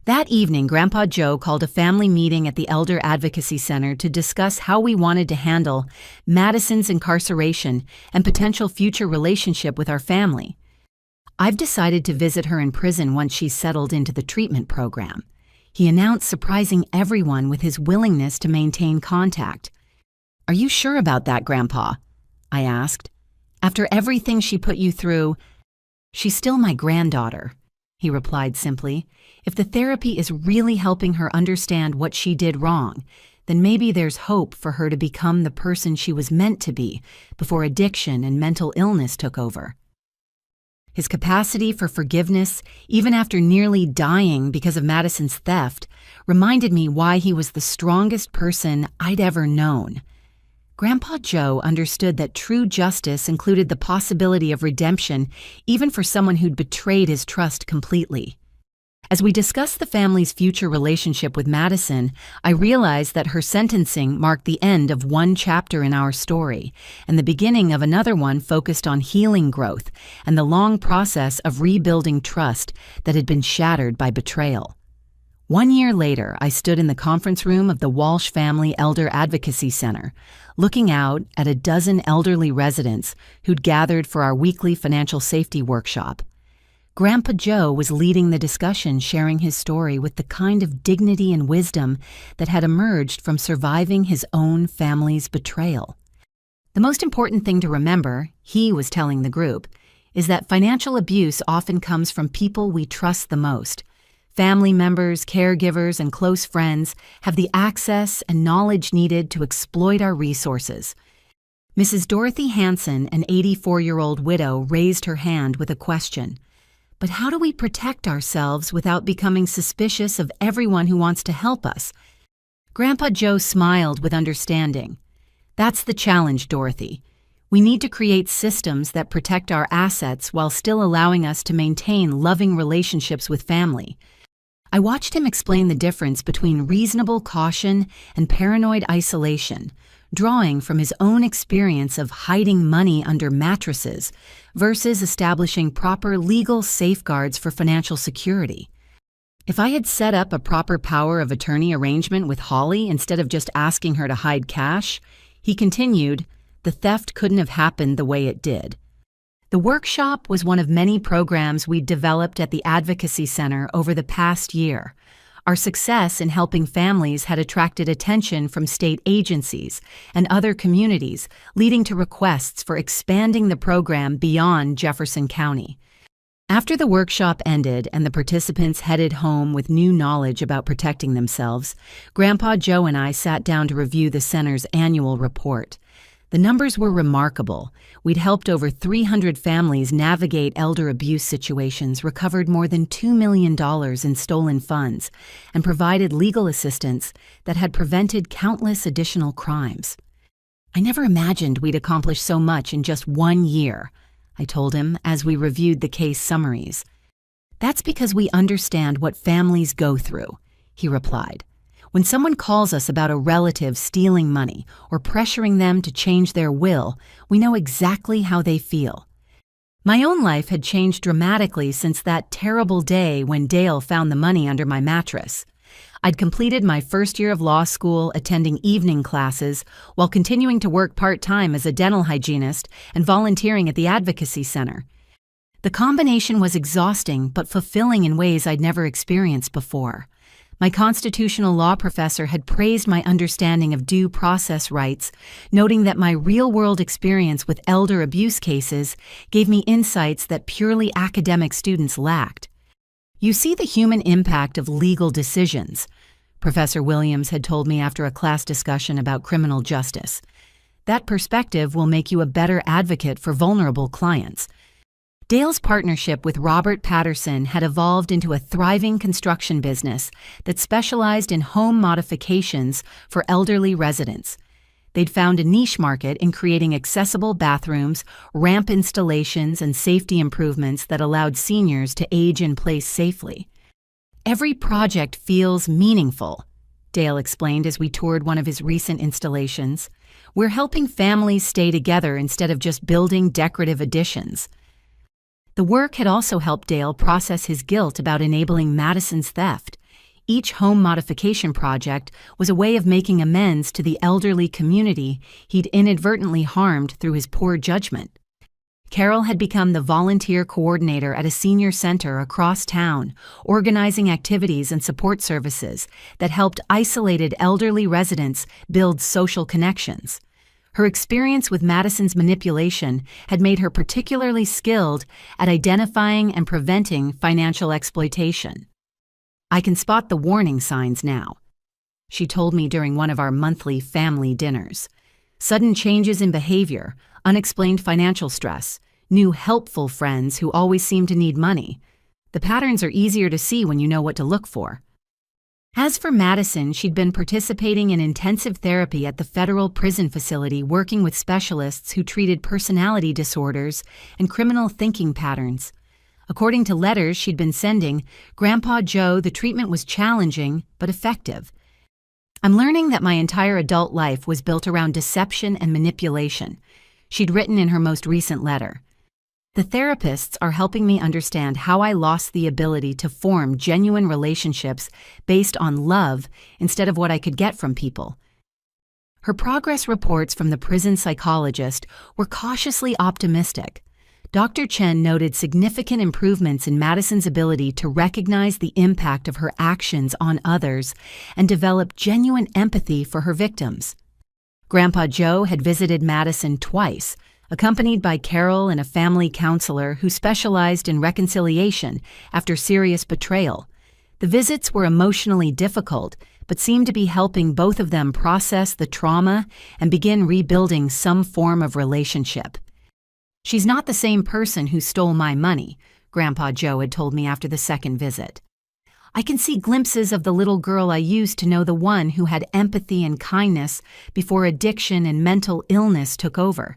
That evening, Grandpa Joe called a family meeting at the Elder Advocacy Center to discuss how we wanted to handle Madison's incarceration and potential future relationship with our family. I've decided to visit her in prison once she's settled into the treatment program, he announced, surprising everyone with his willingness to maintain contact. Are you sure about that, Grandpa? I asked. After everything she put you through, she's still my granddaughter, he replied simply. If the therapy is really helping her understand what she did wrong, then maybe there's hope for her to become the person she was meant to be before addiction and mental illness took over. His capacity for forgiveness, even after nearly dying because of Madison's theft, reminded me why he was the strongest person I'd ever known. Grandpa Joe understood that true justice included the possibility of redemption even for someone who'd betrayed his trust completely. As we discussed the family's future relationship with Madison, I realized that her sentencing marked the end of one chapter in our story and the beginning of another one focused on healing growth and the long process of rebuilding trust that had been shattered by betrayal. 1 year later, I stood in the conference room of the Walsh Family Elder Advocacy Center, looking out at a dozen elderly residents who'd gathered for our weekly financial safety workshop. Grandpa Joe was leading the discussion, sharing his story with the kind of dignity and wisdom that had emerged from surviving his own family's betrayal. The most important thing to remember, he was telling the group, is that financial abuse often comes from people we trust the most. Family members, caregivers, and close friends have the access and knowledge needed to exploit our resources. Mrs. Dorothy Hanson, an 84-year-old widow, raised her hand with a question. But how do we protect ourselves without becoming suspicious of everyone who wants to help us? Grandpa Joe smiled with understanding. That's the challenge, Dorothy. We need to create systems that protect our assets while still allowing us to maintain loving relationships with family. I watched him explain the difference between reasonable caution and paranoid isolation, drawing from his own experience of hiding money under mattresses versus establishing proper legal safeguards for financial security. If I had set up a proper power of attorney arrangement with Holly instead of just asking her to hide cash, he continued, the theft couldn't have happened the way it did. The workshop was one of many programs we'd developed at the Advocacy Center over the past year. Our success in helping families had attracted attention from state agencies and other communities, leading to requests for expanding the program beyond Jefferson County. After the workshop ended and the participants headed home with new knowledge about protecting themselves, Grandpa Joe and I sat down to review the center's annual report. The numbers were remarkable. We'd helped over 300 families navigate elder abuse situations, recovered more than $2 million in stolen funds, and provided legal assistance that had prevented countless additional crimes. I never imagined we'd accomplish so much in just 1 year, I told him as we reviewed the case summaries. That's because we understand what families go through, he replied. When someone calls us about a relative stealing money or pressuring them to change their will, we know exactly how they feel. My own life had changed dramatically since that terrible day when Dale found the money under my mattress. I'd completed my first year of law school attending evening classes while continuing to work part-time as a dental hygienist and volunteering at the Advocacy Center. The combination was exhausting but fulfilling in ways I'd never experienced before. My constitutional law professor had praised my understanding of due process rights, noting that my real-world experience with elder abuse cases gave me insights that purely academic students lacked. You see the human impact of legal decisions, Professor Williams had told me after a class discussion about criminal justice. That perspective will make you a better advocate for vulnerable clients. Dale's partnership with Robert Patterson had evolved into a thriving construction business that specialized in home modifications for elderly residents. They'd found a niche market in creating accessible bathrooms, ramp installations, and safety improvements that allowed seniors to age in place safely. Every project feels meaningful, Dale explained as we toured one of his recent installations. We're helping families stay together instead of just building decorative additions. The work had also helped Dale process his guilt about enabling Madison's theft. Each home modification project was a way of making amends to the elderly community he'd inadvertently harmed through his poor judgment. Carol had become the volunteer coordinator at a senior center across town, organizing activities and support services that helped isolated elderly residents build social connections. Her experience with Madison's manipulation had made her particularly skilled at identifying and preventing financial exploitation. I can spot the warning signs now, she told me during one of our monthly family dinners. Sudden changes in behavior, unexplained financial stress, new helpful friends who always seem to need money. The patterns are easier to see when you know what to look for. As for Madison, she'd been participating in intensive therapy at the federal prison facility, working with specialists who treated personality disorders and criminal thinking patterns. According to letters she'd been sending, Grandpa Joe, the treatment was challenging but effective. I'm learning that my entire adult life was built around deception and manipulation, she'd written in her most recent letter. The therapists are helping me understand how I lost the ability to form genuine relationships based on love instead of what I could get from people. Her progress reports from the prison psychologist were cautiously optimistic. Dr. Chen noted significant improvements in Madison's ability to recognize the impact of her actions on others and develop genuine empathy for her victims. Grandpa Joe had visited Madison twice, accompanied by Carol and a family counselor who specialized in reconciliation after serious betrayal. The visits were emotionally difficult, but seemed to be helping both of them process the trauma and begin rebuilding some form of relationship. She's not the same person who stole my money, Grandpa Joe had told me after the second visit. I can see glimpses of the little girl I used to know, the one who had empathy and kindness before addiction and mental illness took over.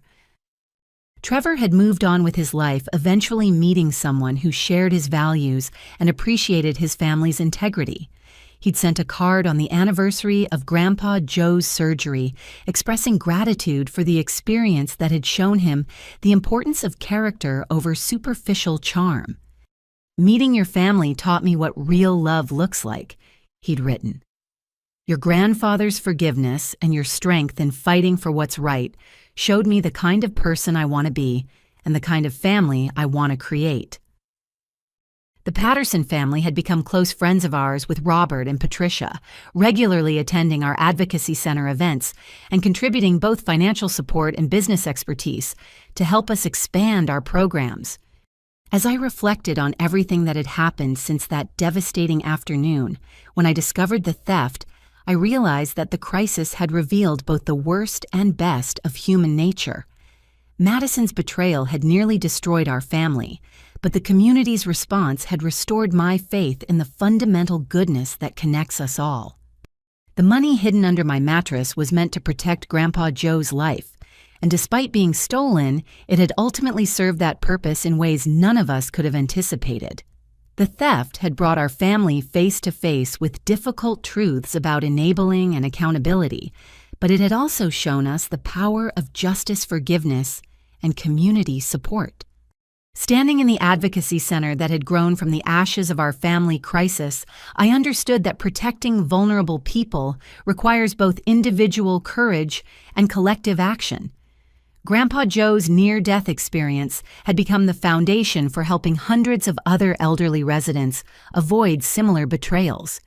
Trevor had moved on with his life, eventually meeting someone who shared his values and appreciated his family's integrity. He'd sent a card on the anniversary of Grandpa Joe's surgery, expressing gratitude for the experience that had shown him the importance of character over superficial charm. "Meeting your family taught me what real love looks like," he'd written. "Your grandfather's forgiveness and your strength in fighting for what's right showed me the kind of person I want to be and the kind of family I want to create." The Patterson family had become close friends of ours with Robert and Patricia, regularly attending our advocacy center events and contributing both financial support and business expertise to help us expand our programs. As I reflected on everything that had happened since that devastating afternoon, when I discovered the theft, I realized that the crisis had revealed both the worst and best of human nature. Madison's betrayal had nearly destroyed our family, but the community's response had restored my faith in the fundamental goodness that connects us all. The money hidden under my mattress was meant to protect Grandpa Joe's life, and despite being stolen, it had ultimately served that purpose in ways none of us could have anticipated. The theft had brought our family face to face with difficult truths about enabling and accountability, but it had also shown us the power of justice, forgiveness, and community support. Standing in the advocacy center that had grown from the ashes of our family crisis, I understood that protecting vulnerable people requires both individual courage and collective action. Grandpa Joe's near-death experience had become the foundation for helping hundreds of other elderly residents avoid similar betrayals.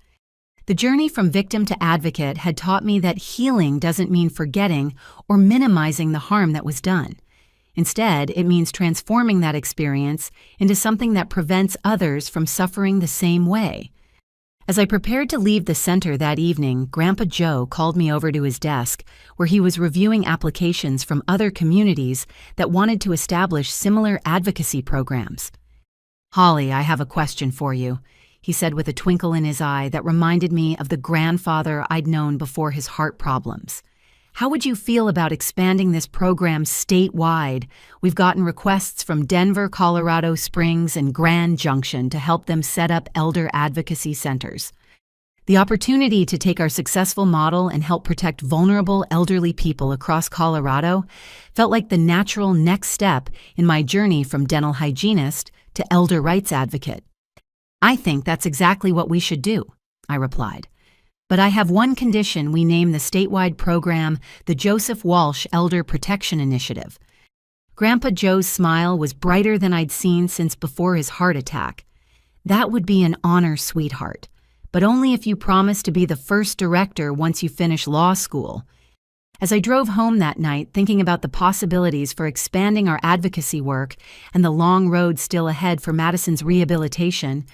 The journey from victim to advocate had taught me that healing doesn't mean forgetting or minimizing the harm that was done. Instead, it means transforming that experience into something that prevents others from suffering the same way. As I prepared to leave the center that evening, Grandpa Joe called me over to his desk, where he was reviewing applications from other communities that wanted to establish similar advocacy programs. "Holly, I have a question for you," he said with a twinkle in his eye that reminded me of the grandfather I'd known before his heart problems. "How would you feel about expanding this program statewide? We've gotten requests from Denver, Colorado Springs, and Grand Junction to help them set up elder advocacy centers. The opportunity to take our successful model and help protect vulnerable elderly people across Colorado felt like the natural next step in my journey from dental hygienist to elder rights advocate." "I think that's exactly what we should do," I replied. "But I have one condition we name the statewide program the Joseph Walsh Elder Protection Initiative." Grandpa Joe's smile was brighter than I'd seen since before his heart attack. "That would be an honor, sweetheart, but only if you promise to be the first director once you finish law school." As I drove home that night, thinking about the possibilities for expanding our advocacy work and the long road still ahead for Madison's rehabilitation,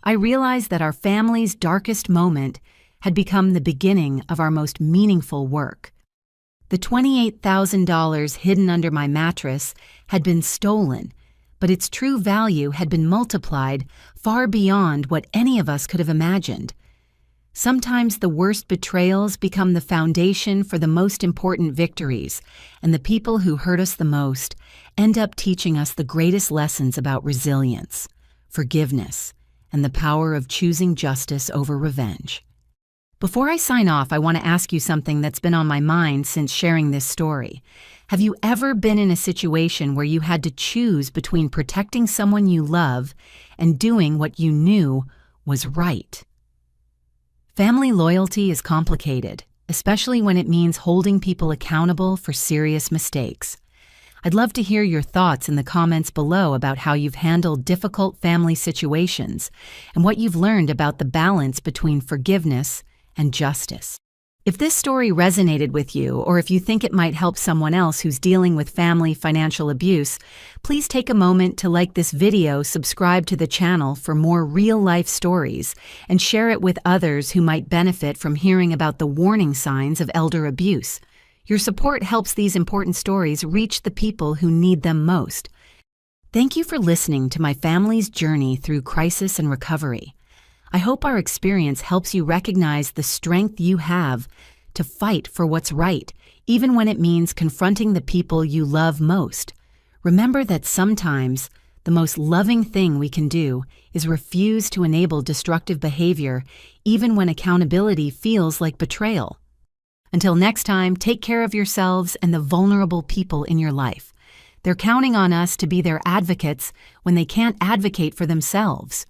I realized that our family's darkest moment had become the beginning of our most meaningful work. The $28,000 hidden under my mattress had been stolen, but its true value had been multiplied far beyond what any of us could have imagined. Sometimes the worst betrayals become the foundation for the most important victories, and the people who hurt us the most end up teaching us the greatest lessons about resilience, forgiveness, and the power of choosing justice over revenge. Before I sign off, I want to ask you something that's been on my mind since sharing this story. Have you ever been in a situation where you had to choose between protecting someone you love and doing what you knew was right? Family loyalty is complicated, especially when it means holding people accountable for serious mistakes. I'd love to hear your thoughts in the comments below about how you've handled difficult family situations and what you've learned about the balance between forgiveness and justice. If this story resonated with you, or if you think it might help someone else who's dealing with family financial abuse, please take a moment to like this video, subscribe to the channel for more real-life stories, and share it with others who might benefit from hearing about the warning signs of elder abuse. Your support helps these important stories reach the people who need them most. Thank you for listening to my family's journey through crisis and recovery. I hope our experience helps you recognize the strength you have to fight for what's right, even when it means confronting the people you love most. Remember that sometimes The most loving thing we can do is refuse to enable destructive behavior, even when accountability feels like betrayal. Until next time, take care of yourselves and the vulnerable people in your life. They're counting on us to be their advocates when they can't advocate for themselves.